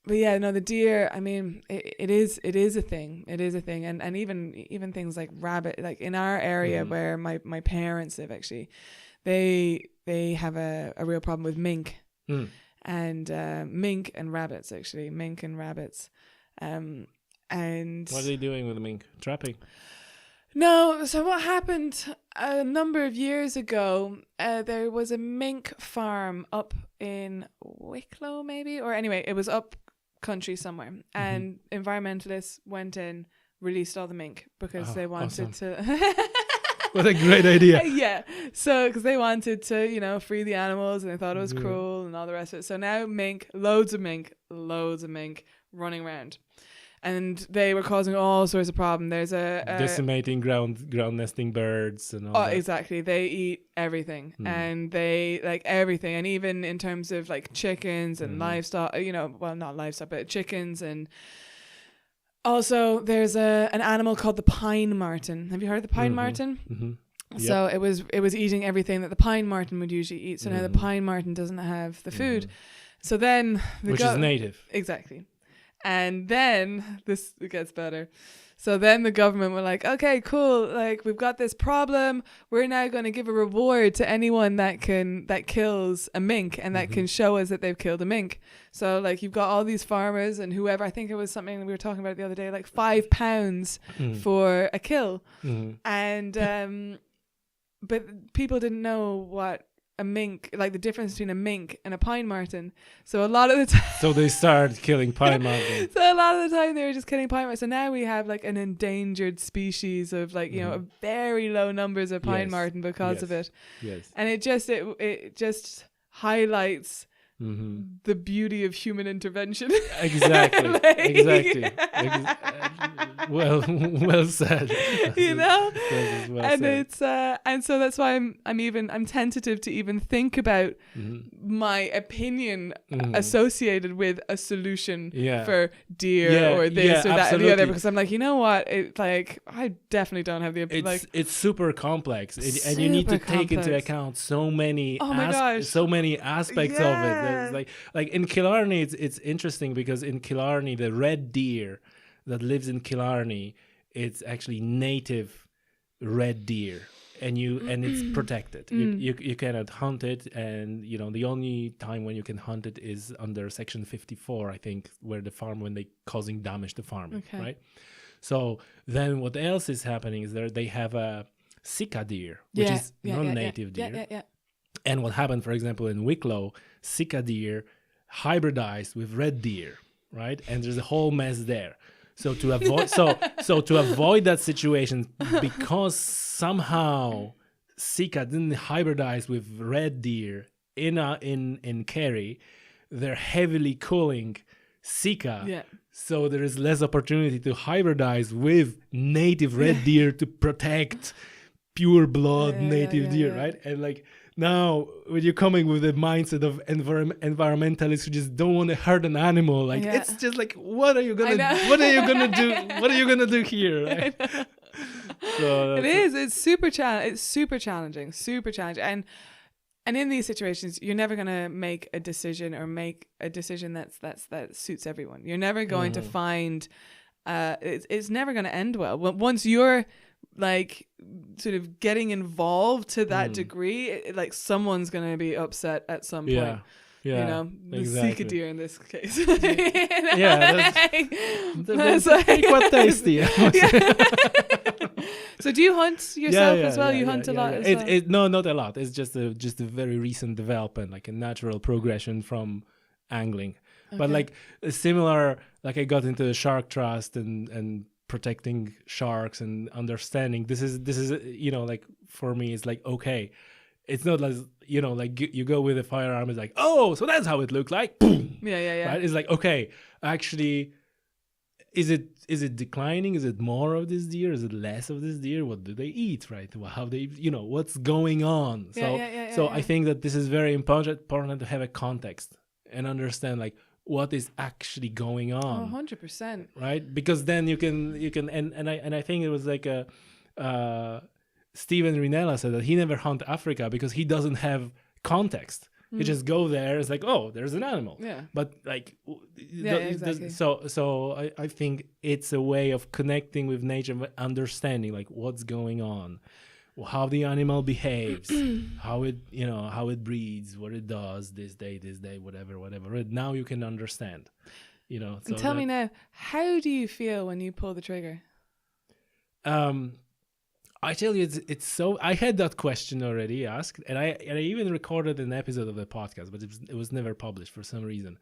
But the deer, I mean, it is a thing. It is a thing. And even things like rabbit, like in our area where my parents live, actually, they have a real problem with mink. And mink and rabbits, actually. And what are they doing with the mink? Trapping? No, so what happened a number of years ago, there was a mink farm up in Wicklow maybe, or anyway, it was up country somewhere, and environmentalists went in, released all the mink because they wanted to... What a great idea. Yeah, so because they wanted to, you know, free the animals, and they thought it was cruel and all the rest of it. So now loads of mink running around. And they were causing all sorts of problems. There's a decimating ground nesting birds and all that. Exactly. They eat everything, and they like everything. And even in terms of like chickens and livestock, you know, well, not livestock, but chickens. And also there's an animal called the pine marten. Have you heard of the pine marten? Mm-hmm. So it was eating everything that the pine marten would usually eat. So now the pine marten doesn't have the food. So then which is native. Exactly. And then this gets better. So then the government were like, okay, cool. Like, we've got this problem. We're now going to give a reward to anyone that kills a mink and that can show us that they've killed a mink. So like, you've got all these farmers and whoever, I think it was something we were talking about the other day, like £5 for a kill. And, but people didn't know what a mink, like the difference between a mink and a pine marten. So a lot of the time... So they started killing pine marten. So a lot of the time they were just killing pine marten. So now we have like an endangered species of like, you know, a very low numbers of pine marten because of it. Yes. And it just highlights the beauty of human intervention. Exactly. Exactly. Well said. You know, well and said. it's and so that's why I'm tentative to even think about my opinion associated with a solution for deer or this or that or the other, because I'm like, you know what, it like I definitely don't have the it's super complex, and you need to take into account so many so many aspects of it. There's like in Killarney, it's interesting because in Killarney the red deer that lives in Killarney, it's actually native red deer, and it's protected. You cannot hunt it, and you know the only time when you can hunt it is under Section 54, I think, when they causing damage to farming, right? So then what else is happening is they have a Sika deer, which is non-native deer. And what happened, for example, in Wicklow, Sika deer hybridized with red deer, right? And there's a whole mess there. So to avoid to avoid that situation, because somehow Sika didn't hybridize with red deer in Kerry, they're heavily culling Sika. Yeah. So there is less opportunity to hybridize with native red deer to protect pure blood native deer, right? And like now when you're coming with the mindset of environmentalists who just don't want to hurt an animal, like it's just like, what are you gonna do here, right? So it's super challenging, and in these situations you're never going to make a decision that suits everyone. You're never going to find it's never going to end well. Once you're like sort of getting involved to that degree, like someone's going to be upset at some point. You know, the Sika deer in this case. That's quite tasty. So do you hunt yourself as well? You hunt a lot as well? No, not a lot. It's just a very recent development, like a natural progression from angling. Okay. But like a similar, like I got into the shark trust and protecting sharks and understanding. This is you know, like for me, it's like, okay, it's not like, you know, like you go with a firearm, it's like, oh, so that's how it looked like. Boom. Yeah. Right? It's like, okay, actually, is it declining? Is it more of this deer? Is it less of this deer? What do they eat? Right? How they, you know, what's going on? So I think that this is very important to have a context and understand like what is actually going on. 100%. Right? Because then you can and I think it was like Steven Rinella said that he never hunt Africa because he doesn't have context. You just go there. It's like, oh, there's an animal. Yeah. But like, exactly. So I think it's a way of connecting with nature, understanding like what's going on, how the animal behaves, how it breeds, what it does this day, whatever. Now you can understand, you know. So and tell me now, how do you feel when you pull the trigger? I tell you, it's so. I had that question already asked, and I even recorded an episode of the podcast, but it was never published for some reason.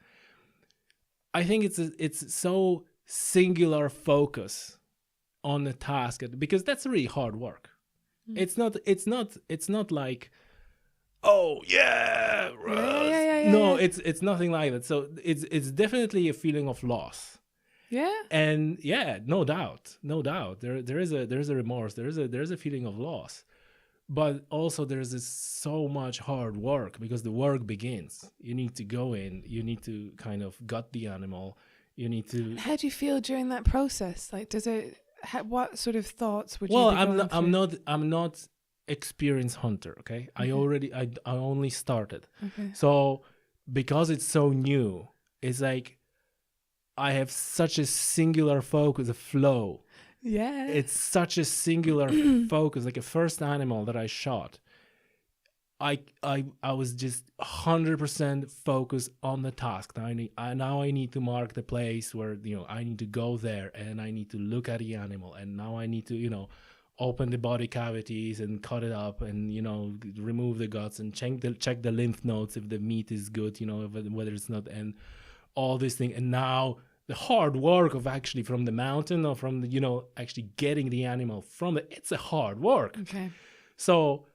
I think it's so singular focus on a task, because that's really hard work. It's not like, oh yeah, no, it's nothing like that. So it's definitely a feeling of loss. Yeah. And yeah, no doubt. There is a remorse. There is a feeling of loss, but also there's this so much hard work, because the work begins. You need to go in. You need to kind of gut the animal. You need to. How do you feel during that process? Like, does it? What sort of thoughts would you? Well, be I'm not experienced hunter. Okay, Okay. I only started. Okay. So because it's so new, it's like I have such a singular focus, a flow. Yeah. It's such a singular focus. Like a first animal that I shot, I was just 100% focused on the task. Now I need to mark the place where, I need to go there, and I need to look at the animal, and now I need to, open the body cavities and cut it up, and remove the guts, and check the lymph nodes if the meat is good, whether it's not, and all this thing. And now the hard work of actually from the mountain, or from the, actually getting the animal from it's a hard work. Okay. So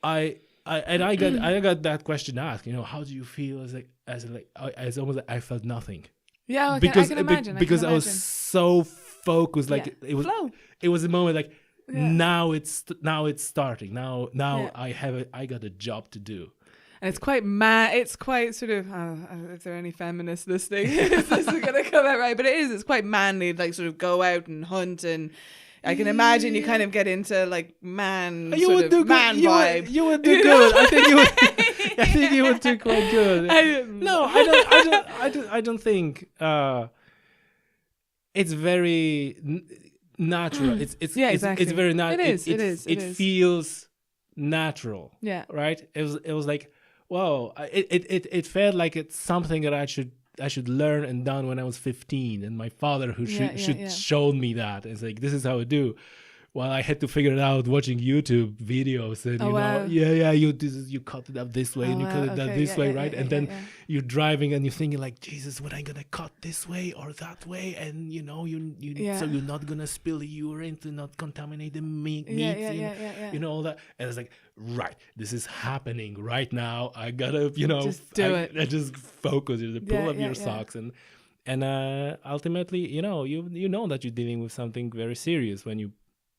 I got that question asked, how do you feel? As almost like I felt nothing. Yeah, I because can imagine. Because I was so focused, like Flow. It was a moment like, Yeah. now it's starting. Now Yeah. I got a job to do. And it's quite it's quite sort of, if there are any feminists listening, this is going to come out right, but it's quite manly, like sort of go out and hunt, and I can imagine you kind of get into like man You sort would of do man good. vibe. You would do good. I think you would do quite good. No, I don't think it's very natural. It's exactly. It's very natural. It is. Feels natural. Yeah. Right. It was like, whoa. It felt like it's something that I should learn and done when I was 15, and my father who should shown me that. It's like, this is how I do. Well, I had to figure it out watching YouTube videos, and you cut it up this way, and you cut it up this way, right? And then you're driving and you're thinking like, Jesus, when I gonna cut this way or that way, and so you're not gonna spill the urine to not contaminate the meat, all that. And it's like, right, this is happening right now. I gotta, just do it. I just focus. You pull up your socks and ultimately, you know that you're dealing with something very serious when you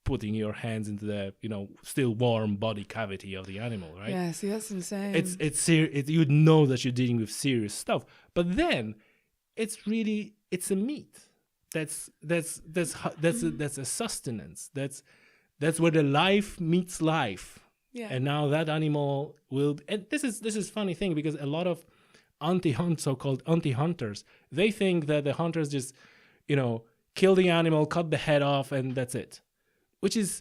putting your hands into the still warm body cavity of the animal, right? Yeah, see, that's insane. It's serious. You know that you're dealing with serious stuff, but then it's a meat. That's a sustenance. That's where the life meets life. Yeah. And now that animal will. And this is funny thing, because a lot of so-called anti-hunters, they think that the hunters just kill the animal, cut the head off, and that's it. Which is,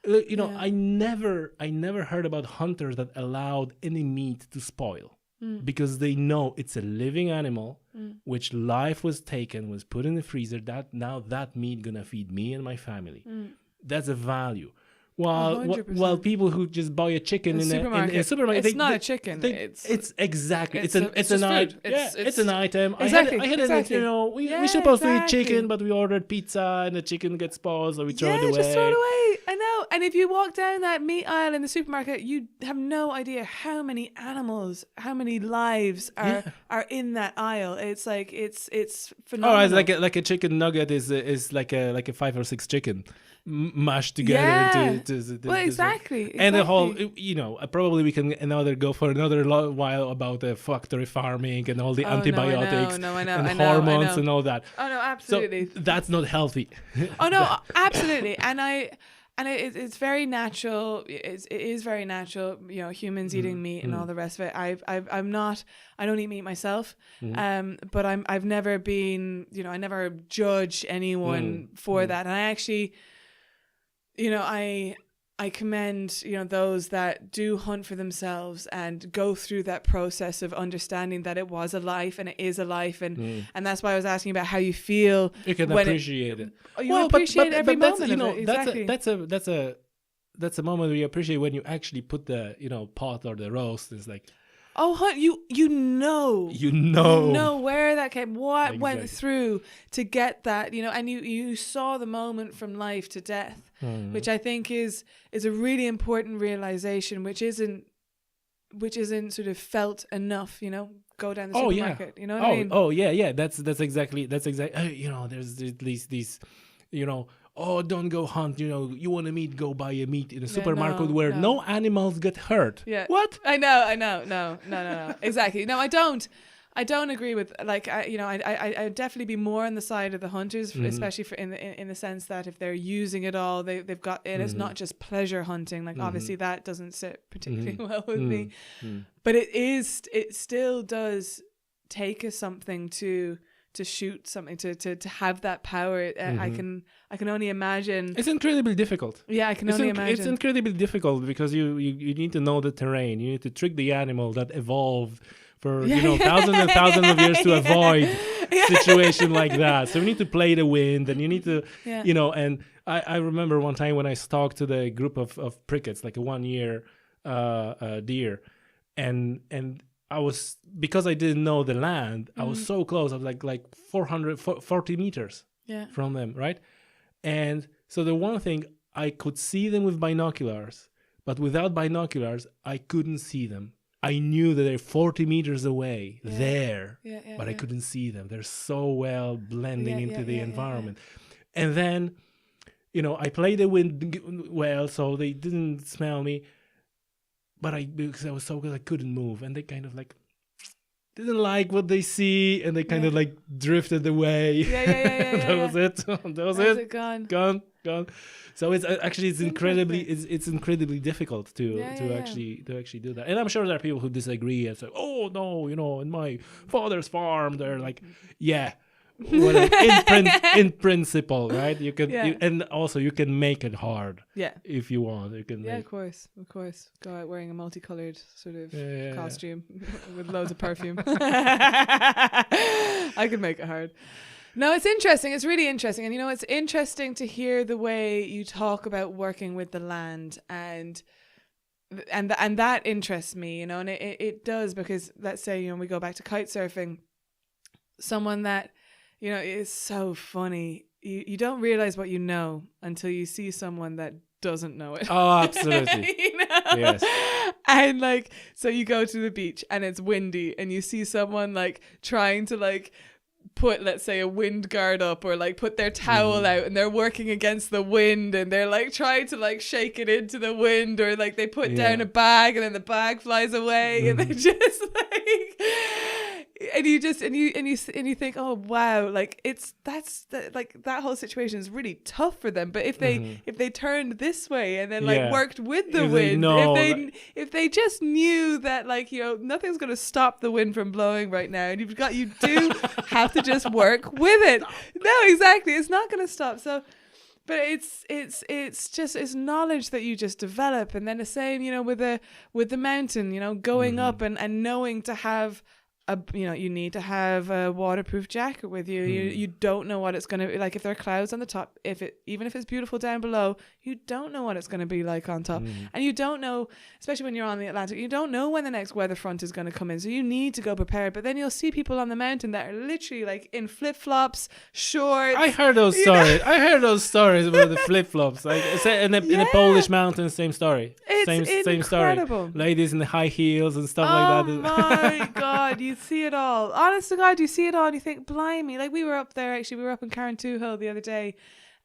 I never heard about hunters that allowed any meat to spoil, because they know it's a living animal, which life was taken, was put in the freezer. That meat gonna feed me and my family. That's a value. While people who just buy a chicken in a supermarket, it's not a chicken. It's exactly it's an item. It's an item. Exactly. I had it. We're supposed to eat chicken, but we ordered pizza, and the chicken gets spoiled, so we throw it away. Just throw it away. I know. And if you walk down that meat aisle in the supermarket, you have no idea how many animals, how many lives are in that aisle. It's like it's phenomenal. Oh, it's like a chicken nugget is like a 5 or 6 chicken mashed together exactly. And the whole probably we can go for another while about the factory farming and all the antibiotics and hormones and all that. Oh no, absolutely. So that's not healthy. Oh no, absolutely. And it's very natural. It is very natural. Humans eating meat and all the rest of it. I don't eat meat myself. But I've never been. I never judge anyone for that. And I actually, I commend those that do hunt for themselves and go through that process of understanding that it was a life and it is a life, and that's why I was asking about how you feel. You can appreciate it. You appreciate every moment of it. Exactly. That's that's a moment where you appreciate when you actually put the, pot or the roast. It's like, you know where that came, what went through to get that, and you saw the moment from life to death, which I think is a really important realization, which isn't sort of felt enough, go down the supermarket, you know what I mean? That's exactly, there's these, don't go hunt, you want a meat, go buy a meat in a supermarket where no animals get hurt. Yeah. What? I know. No. Exactly. No, I don't agree with, like, I'd definitely be more on the side of the hunters, especially for in the sense that if they're using it all, they've got it. It's not just pleasure hunting. Like, obviously that doesn't sit particularly well with me, but it still does take us something to shoot something, to have that power. I can only imagine. It's incredibly difficult. Yeah, I can only imagine. It's incredibly difficult because you need to know the terrain. You need to trick the animal that evolved for thousands and thousands of years to avoid situation like that. So you need to play the wind, and you need to and I remember one time when I talked to the group of prickets, like a 1 year deer, and I was, because I didn't know the land, I was so close. I was like 440 meters from them, right? And so the one thing, I could see them with binoculars, but without binoculars, I couldn't see them. I knew that they're 40 meters away but I couldn't see them. They're so well blending into the environment. And then, I played the wind well, so they didn't smell me. But because I was so good, I couldn't move. And they kind of like didn't like what they see, and they kind of like drifted away. That was it. That was it. Gone. So it's actually incredibly difficult to actually do that. And I'm sure there are people who disagree and say, "Oh no, in my father's farm, they're like, in principle, right? You can, and also you can make it hard. If you want, you can. Of course. Go out wearing a multicolored sort of costume with loads of perfume. I could make it hard. No, it's interesting. It's really interesting, and it's interesting to hear the way you talk about working with the land, and that interests me. And it does, because let's say we go back to kite surfing, someone that. It's so funny. You don't realize what you know until you see someone that doesn't know it. Oh, absolutely. Yes. And so you go to the beach and it's windy, and you see someone trying to put, let's say, a wind guard up, or put their towel out, and they're working against the wind, and they're trying to shake it into the wind, or they put down a bag and then the bag flies away, and they just and you think, oh wow, that whole situation is really tough for them. But if they turned this way and then worked with the wind, if they just knew that nothing's going to stop the wind from blowing right now, and you do have to just work with it. No, exactly, it's not going to stop. So. But it's knowledge that you just develop, and then the same with the mountain, going up and knowing to have you need to have a waterproof jacket with you. You don't know what it's going to be like if there are clouds on the top. Even if it's beautiful down below, you don't know what it's going to be like on top. And you don't know, especially when you're on the Atlantic, you don't know when the next weather front is going to come in. So you need to go prepared. But then you'll see people on the mountain that are literally in flip-flops, shorts. I heard those stories about the flip-flops. In the Polish mountains, same story. Same incredible. Story. Ladies in the high heels and stuff like that. Oh my God, you see it all. Honest to God, you see it all, and you think, blimey. We were up there, actually, we were up in Carrantoohill the other day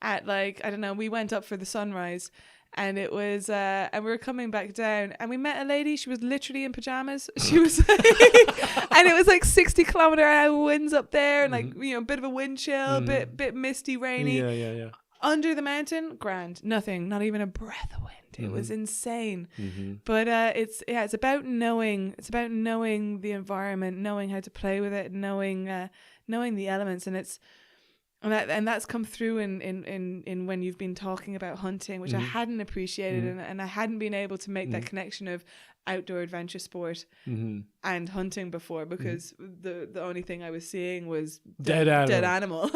at I don't know, we went up for the sunrise, and it was and we were coming back down, and we met a lady. She was literally in pajamas. She was and it was 60-kilometer-hour winds up there, and a bit of a wind chill, bit misty, rainy. Yeah. Under the mountain, grand, nothing, not even a breath of wind. It was insane. But it's about knowing. It's about knowing the environment, knowing how to play with it, knowing the elements, and that's come through in when you've been talking about hunting, which I hadn't appreciated, and I hadn't been able to make that connection of outdoor adventure sport and hunting before, because the only thing I was seeing was dead animal.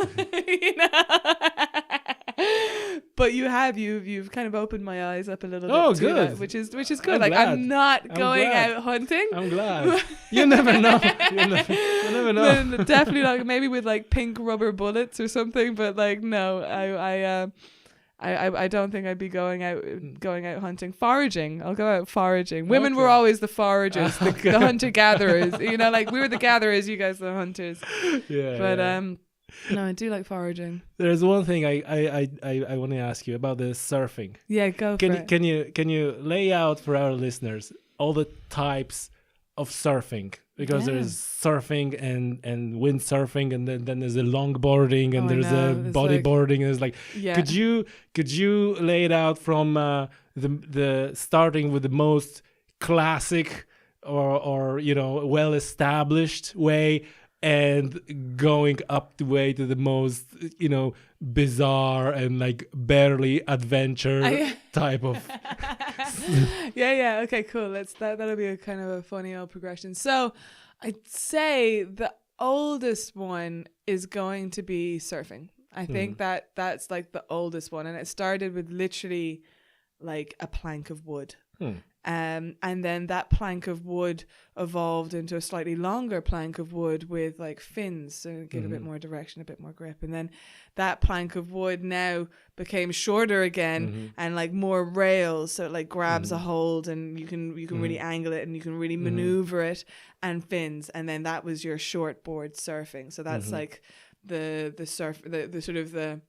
But you've kind of opened my eyes up a little bit. Oh, to good. that, which is good. I'm not going out hunting. I'm glad. You never know. You never know. No, definitely not. Maybe with pink rubber bullets or something. But no, I don't think I'd be going out hunting. Foraging. I'll go out foraging. Women were always the foragers, the hunter gatherers. We were the gatherers. You guys the hunters. Yeah. But no, I do like foraging. There's one thing I want to ask you about the surfing. Yeah, go for it. Can you lay out for our listeners all the types of surfing? Because there's surfing and windsurfing, and then there's a longboarding, and there's a bodyboarding. And it's could you lay it out from the starting with the most classic or well established way, and going up the way to the most bizarre and barely adventure type of okay, cool, that'll be a kind of a funny old progression. So I'd say the oldest one is going to be surfing. I think that's the oldest one, and it started with literally a plank of wood. And then that plank of wood evolved into a slightly longer plank of wood with fins, so give a bit more direction, a bit more grip. And then that plank of wood now became shorter again and more rails, so it grabs a hold, and you can really angle it, and you can really maneuver it, and fins. And then that was your shortboard surfing. So that's the sort of the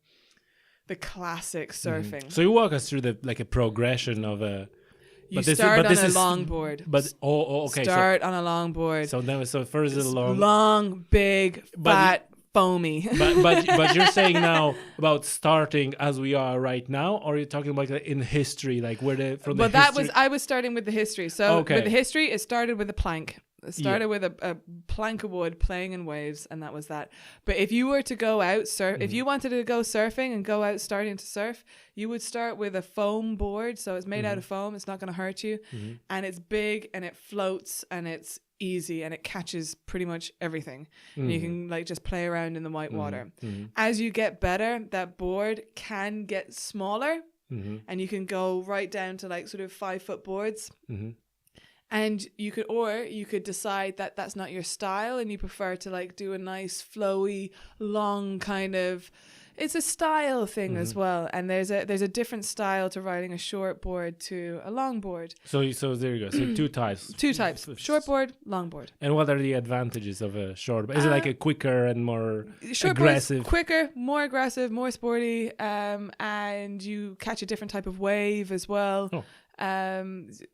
classic surfing. So you walk us through a progression of a. You start on a longboard. Okay. Start on a longboard. So first is long, big, fat, foamy. But you're saying now about starting as we are right now, or are you talking about in history, I was starting with the history. So with the history, it started with a plank. It started with a plank of wood playing in waves, and that was that. But if you were to go out if you wanted to go surfing and go out starting to surf, you would start with a foam board. So it's made out of foam. It's not going to hurt you. And it's big, and it floats, and it's easy, and it catches pretty much everything. And you can just play around in the white water. As you get better, that board can get smaller, and you can go right down to sort of 5-foot boards. And you could decide that that's not your style, and you prefer to do a nice flowy, long kind of. It's a style thing as well, and there's a different style to riding a short board to a long board. So there you go. So two types. Short board, long board. And what are the advantages of a short board? Is it a quicker and more aggressive? Quicker, more aggressive, more sporty, and you catch a different type of wave as well. Oh.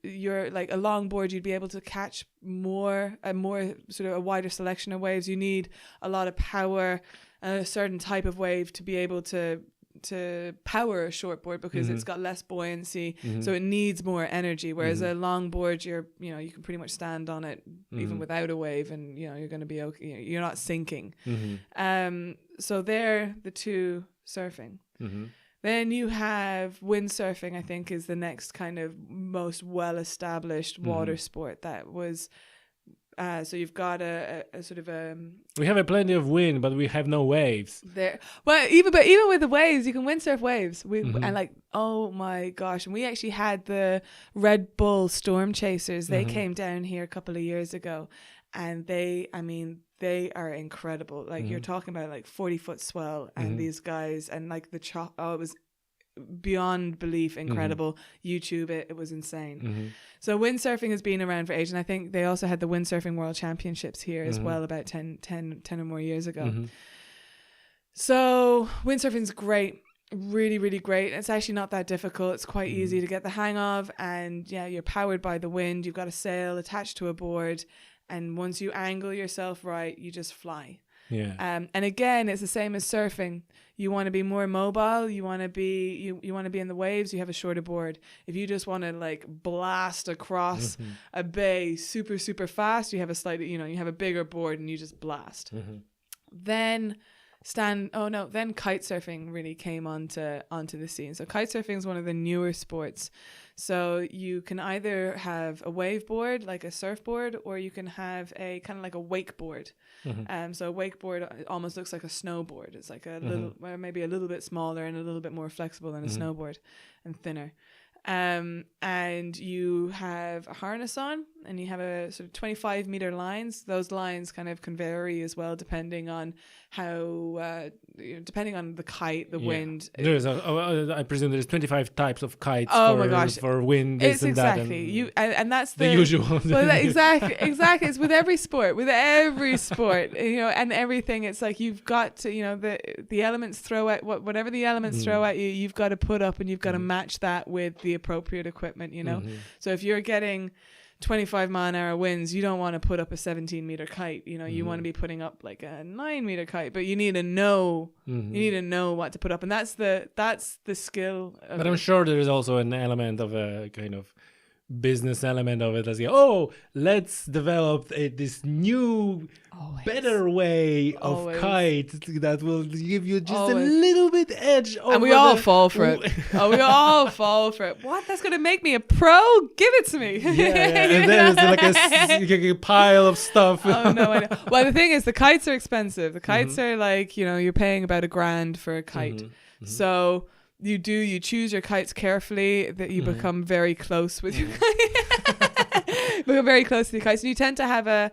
You're a longboard, you'd be able to catch more sort of a wider selection of waves. You need a lot of power and a certain type of wave to be able to power a shortboard, because it's got less buoyancy, so it needs more energy. Whereas a longboard, you can pretty much stand on it even without a wave, and you're going to be okay. You're not sinking. So they're the two surfing. Then you have windsurfing, I think, is the next kind of most well-established water sport. That was, so you've got a sort of a... We have plenty of wind, but we have no waves. But even with the waves, you can windsurf waves. And oh my gosh. And we actually had the Red Bull Storm Chasers. They came down here a couple of years ago, and they are incredible. You're talking about 40-foot swell, and these guys, and it was beyond belief incredible. YouTube it was insane. So windsurfing has been around for ages, and I think they also had the Windsurfing World Championships here as well about 10 or more years ago. So windsurfing's great. Really, really great. It's actually not that difficult. It's quite easy to get the hang of, and you're powered by the wind. You've got a sail attached to a board, and once you angle yourself right, you just fly. And again, it's the same as surfing. You want to be more mobile. You want to be you want to be in the waves. You have a shorter board. If you just want to blast across a bay super, super fast, you have a slightly you have a bigger board, and you just blast. Then Then kite surfing really came onto the scene. So kite surfing is one of the newer sports. So you can either have a waveboard, like a surfboard, or you can have a kind of like a wakeboard. So a wakeboard almost looks like a snowboard. It's like a little, or maybe a little bit smaller and a little bit more flexible than a snowboard, and thinner. And you have a harness on, and you have a sort of 25-meter lines. Those lines kind of can vary as well, depending on how, depending on the kite, the wind. There's I presume there's 25 types of kites. My gosh, for wind. This it's and exactly that, and that's the usual. Well, exactly. It's with every sport, and everything. It's like you've got to, the elements throw at whatever the elements throw at you. You've got to put up, and you've got to match that with the appropriate equipment. So if you're getting 25-mile-an-hour winds, you don't want to put up a 17-meter kite. You want to be putting up like a 9-meter kite, but you need to know what to put up, and that's the skill. But I'm sure there's also an element of a kind of business element of it. Let's develop this new better way of kite that will give you just a little bit edge over. And we all fall for it. We all fall for it. What? That's going to make me a pro? Give it to me. And then it's like a pile of stuff. Oh no, I know. Well, the thing is, the kites are expensive. The kites are like, you're paying about $1,000 for a kite. So you choose your kites carefully, that you become very close with your become very close to the kites, and you tend to have a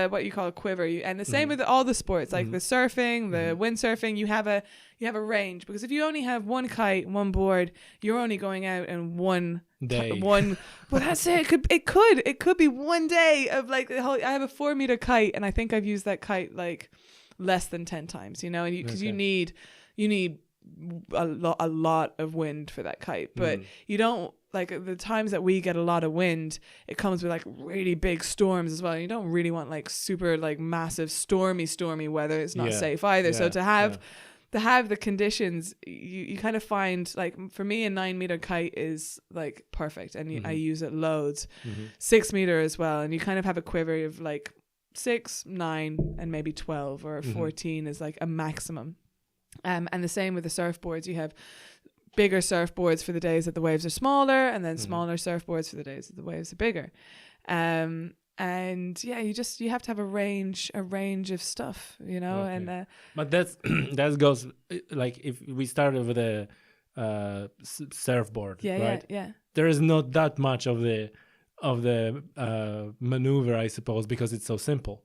what you call a quiver. And the same with all the sports, like the surfing, the windsurfing. You have a range, because if you only have one kite, one board, you're only going out in one day. Well, that's it. It could be one day of like the whole. I have a 4-meter kite, and I think I've used that kite like less than 10 times. Because you need a lot of wind for that kite, but you don't, like, the times that we get a lot of wind, it comes with like really big storms as well. You don't really want like super like massive stormy weather. It's not safe either. So to have the conditions, you kind of find, like, for me, a 9-meter kite is like perfect, and I use it loads. 6-meter as well, and you kind of have a quiver of like 6, 9, and maybe 12 or 14 is like a maximum. And the same with the surfboards. You have bigger surfboards for the days that the waves are smaller, and then smaller surfboards for the days that the waves are bigger. And you have to have a range of stuff, and but that goes, like, if we started with a surfboard, right? Yeah. There is not that much of the maneuver, I suppose, because it's so simple.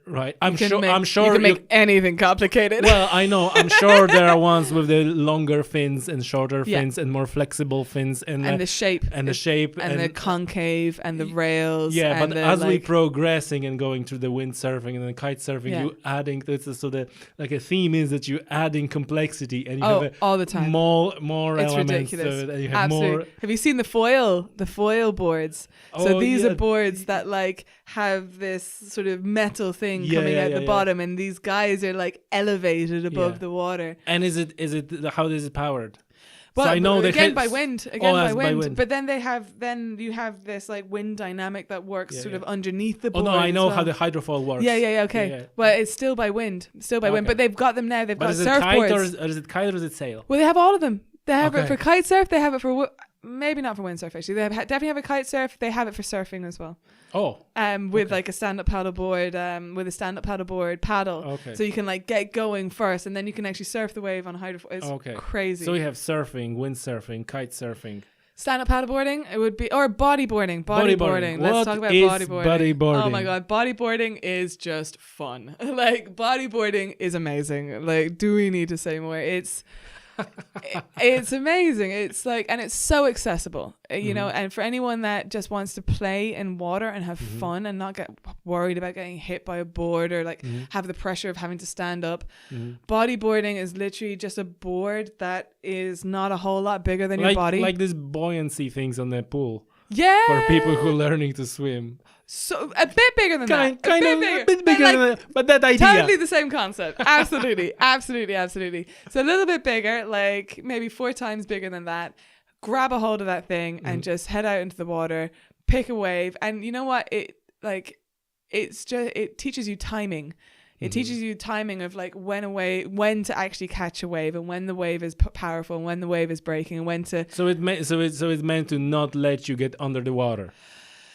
Right, I'm sure you can make anything complicated. Well, I know. I'm sure there are ones with the longer fins and shorter fins and more flexible fins, and the shape and the concave and the rails. Yeah, but as we progressing and going through the windsurfing and the kite surfing, you adding so the like a theme is that you're adding complexity, and you have all the time more it's elements. Ridiculous. So you have more. Have you seen the foil boards? So these are boards that like have this sort of metal thing coming out the bottom, and these guys are like elevated above the water. And is it how is it powered? Well, so I know by wind. But then you have this like wind dynamic that works sort of underneath the board. Oh no, I know how the hydrofoil works. Okay. Yeah. Well, it's still by wind. But they've got them now. They've got surfboards. Is it kite or is it sail? Well, they have all of them. They have it for kite surf. They have it for maybe not for windsurf, actually. They definitely have a kite surf. They have it for surfing as well. With like a stand-up paddle board, paddle. Okay. So you can like get going first, and then you can actually surf the wave on a hydrofoil. It's crazy. So we have surfing, windsurfing, kite surfing. Stand-up paddleboarding, it would be, or bodyboarding. Let's talk about bodyboarding. Oh my god, bodyboarding is just fun. Like, bodyboarding is amazing. Like, do we need to say more? It's amazing. It's like, and it's so accessible, and for anyone that just wants to play in water and have fun and not get worried about getting hit by a board or like have the pressure of having to stand up. Bodyboarding is literally just a board that is not a whole lot bigger than your body. Like these buoyancy things on the pool. Yeah. For people who are learning to swim. So a bit bigger than that. A bit bigger than that. But that idea. Totally the same concept. Absolutely. So a little bit bigger, like maybe 4 times bigger than that. Grab a hold of that thing and just head out into the water, pick a wave. And you know what? It teaches you timing. It teaches you timing of like when to actually catch a wave, and when the wave is powerful, and when the wave is breaking, and when to. So it's meant to not let you get under the water.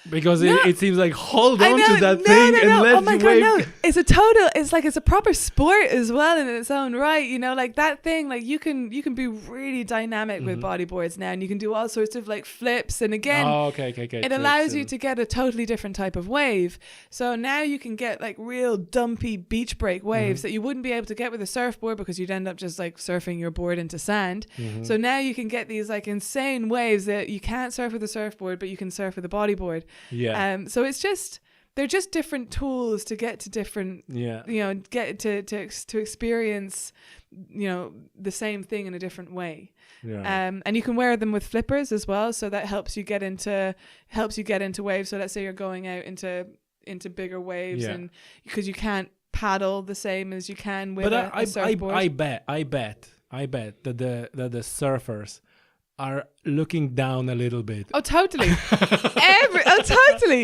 Because it seems like hold on to that thing and let you wave. No. It's a proper sport as well in its own right. You know, like that thing, like you can be really dynamic with bodyboards now, and you can do all sorts of like flips. And again, it allows you to get a totally different type of wave. So now you can get like real dumpy beach break waves that you wouldn't be able to get with a surfboard, because you'd end up just like surfing your board into sand. So now you can get these like insane waves that you can't surf with a surfboard, but you can surf with a bodyboard. Yeah. So they're just different tools to get to different, get to experience, the same thing in a different way. Yeah. And you can wear them with flippers as well, so that helps you get into waves. So let's say you're going out into bigger waves, and because you can't paddle the same as you can with a surfboard. I bet that the surfers are looking down a little bit. Oh, totally.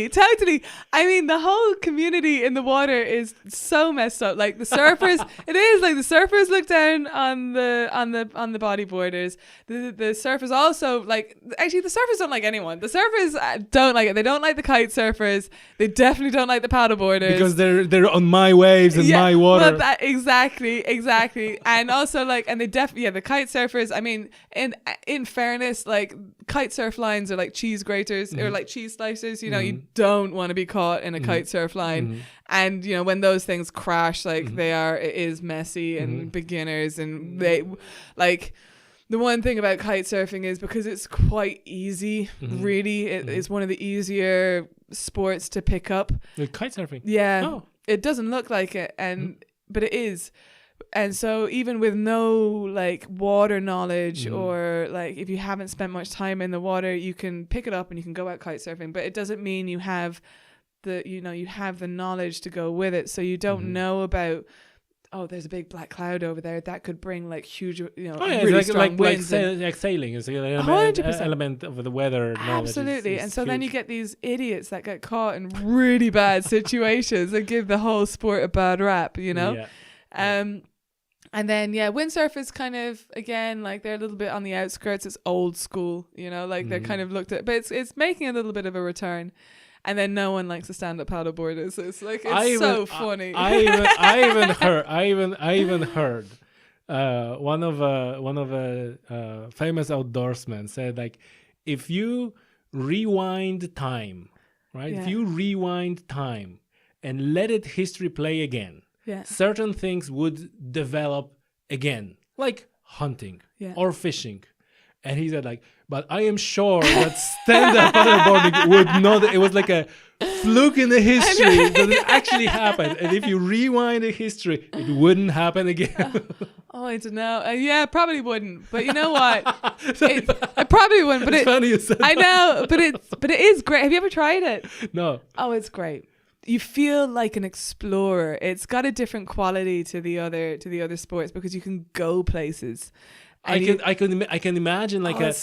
Totally. I mean, the whole community in the water is so messed up. Like the surfers, it is like the surfers look down on the bodyboarders. The surfers also actually the surfers don't like anyone. The surfers don't like it. They don't like the kite surfers. They definitely don't like the paddleboarders because they're on my waves and my water. Well, exactly. And also the kite surfers. I mean, in fairness, like kite surf lines are like cheese graters or like cheese slicers. You don't want to be caught in a kite surf line. And when those things crash, like it is messy and beginners, and they like. The one thing about kite surfing is because it's quite easy, really, it is one of the easier sports to pick up. Like kite surfing? Yeah. Oh. It doesn't look like it, but it is. And so even with no like water knowledge or like if you haven't spent much time in the water, you can pick it up and you can go out kite surfing. But it doesn't mean you have the knowledge to go with it. So you don't know about, there's a big black cloud over there that could bring like huge, really strong winds. Like sailing is an 100%. element of the weather. Absolutely. And so then you get these idiots that get caught in really bad situations and give the whole sport a bad rap, Yeah. And then, windsurf is kind of, again, like they're a little bit on the outskirts. It's old school, they're kind of looked at, but it's making a little bit of a return. And then no one likes to stand up paddleboarders. So it's like, it's so funny. I even heard one of famous outdoorsmen said, like, if you rewind time, right? If you rewind time and let history play again, certain things would develop again, like hunting or fishing. And he said, like, but I am sure that stand-up paddleboarding would not. It was like a fluke in the history that it actually happened. And if you rewind the history, it wouldn't happen again. I don't know. Probably wouldn't. But you know what? I probably wouldn't. But it's funny you said I know, but it is great. Have you ever tried it? No. Oh, it's great. You feel like an explorer. It's got a different quality to the other sports because you can go places. I can imagine like a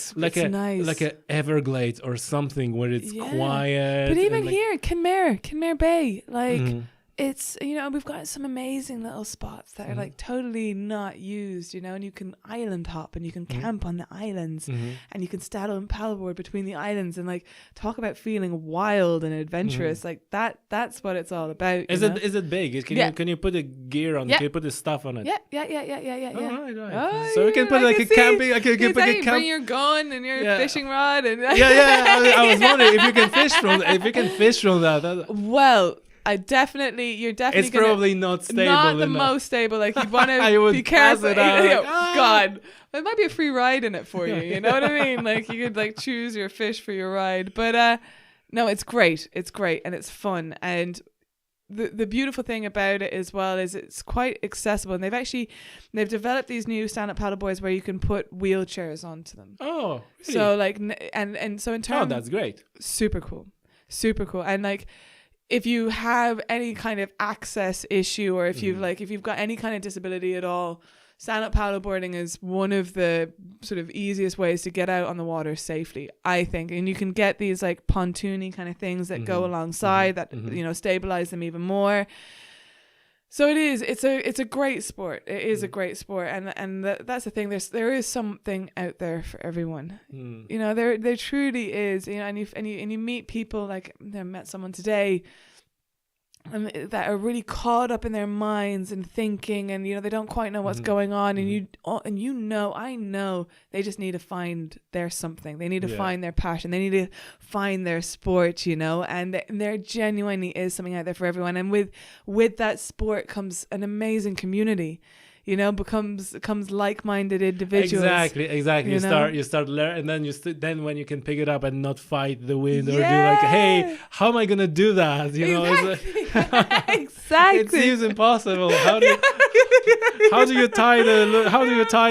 Everglades or something where it's quiet. But even here, Kenmare Bay, like it's we've got some amazing little spots that are like totally not used, and you can island hop and you can camp on the islands and you can straddle and paddleboard between the islands and like talk about feeling wild and adventurous. Like that's what it's all about. Is it big? Can you put the gear on it? Can you put the stuff on it? Yeah. All right. Oh, so we can put like a camping. I can put a bring your gun and your fishing rod and I was wondering if you can fish from that. Well, you're definitely. It's probably not stable. Not the most stable. Like you'd want to be careful. God, there might be a free ride in it for you. You know what I mean? Like you could like choose your fish for your ride. But no, it's great. It's great and it's fun. And the beautiful thing about it as well is it's quite accessible. And they've developed these new stand-up paddleboards where you can put wheelchairs onto them. Oh, really? So like and so in terms. Oh, that's great. Super cool. And like. If you have any kind of access issue or if you've got any kind of disability at all, stand-up paddleboarding is one of the sort of easiest ways to get out on the water safely, I think. And you can get these like pontoony kind of things that go alongside that, stabilize them even more. So it is. It's a great sport. It is a great sport, and that's the thing. There is something out there for everyone. You know, there truly is. You know, and you meet people like I met someone today, that are really caught up in their minds and thinking, and you know they don't quite know what's going on, and I know they just need to find their something. They need to find their passion. They need to find their sport, you know, and there genuinely is something out there for everyone. And with that sport comes an amazing community. You know, comes like-minded individuals. Exactly. You start learn, and then then when you can pick it up and not fight the wind or do like, hey, how am I gonna do that? You know, exactly. It seems impossible. How do you tie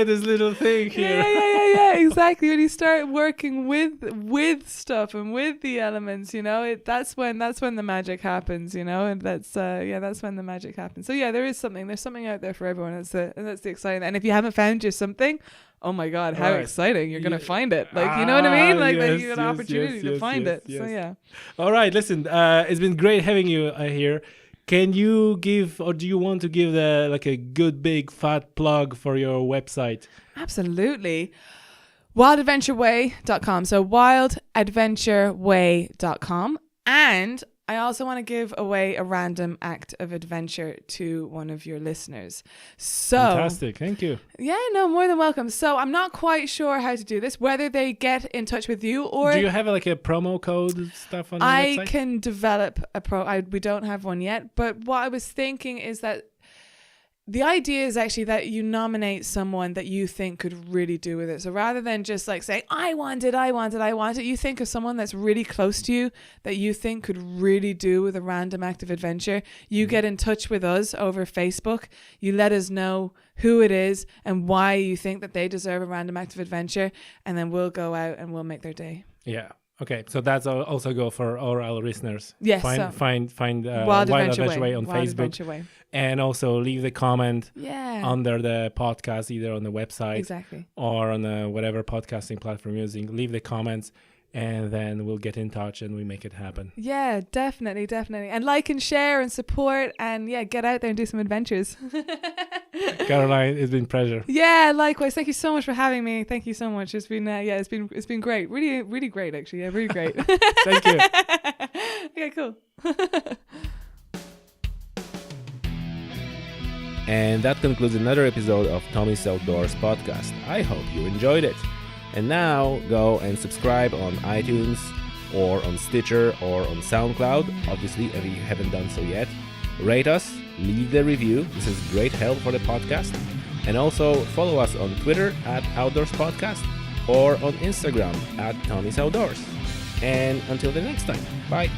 this little thing here? Yeah. Exactly. When you start working with stuff and with the elements, you know, that's when the magic happens. You know, and that's when the magic happens. So yeah, there's something out there for everyone. That's the exciting. And if you haven't found you something, oh my God, how exciting. You're going to find it. Like, you know what I mean? Like, you have an opportunity to find it. So yeah. All right. Listen, it's been great having you here. Can you give, or do you want to give a good big fat plug for your website? Absolutely. WildAdventureWay.com. So WildAdventureWay.com. And I also want to give away a random act of adventure to one of your listeners. So fantastic. Thank you. Yeah, no, more than welcome. So I'm not quite sure how to do this, whether they get in touch with you or... Do you have a promo code stuff on your website? I can develop we don't have one yet, but what I was thinking is that the idea is actually that you nominate someone that you think could really do with it. So rather than just like saying, I want it, you think of someone that's really close to you that you think could really do with a random act of adventure. You get in touch with us over Facebook. You let us know who it is and why you think that they deserve a random act of adventure. And then we'll go out and we'll make their day. Yeah. Okay, so that's also go for all our listeners. Yes. Find Wild Adventure Way on Wild Facebook. And also leave the comment under the podcast, either on the website or on whatever podcasting platform you're using. Leave the comments, and then we'll get in touch and we make it happen. Yeah, definitely. And like and share and support, and get out there and do some adventures. Caroline, it's been a pleasure. Yeah, likewise. Thank you so much for having me. Thank you so much. It's been it's been great. Really, really great actually. Yeah, really great. Thank you. Okay, cool. And that concludes another episode of Tommy's Outdoors podcast. I hope you enjoyed it. And now go and subscribe on iTunes or on Stitcher or on SoundCloud. Obviously, if you haven't done so yet, rate us, leave the review. This is great help for the podcast. And also follow us on Twitter @Outdoors Podcast or on Instagram @Tommy's Outdoors. And until the next time, bye.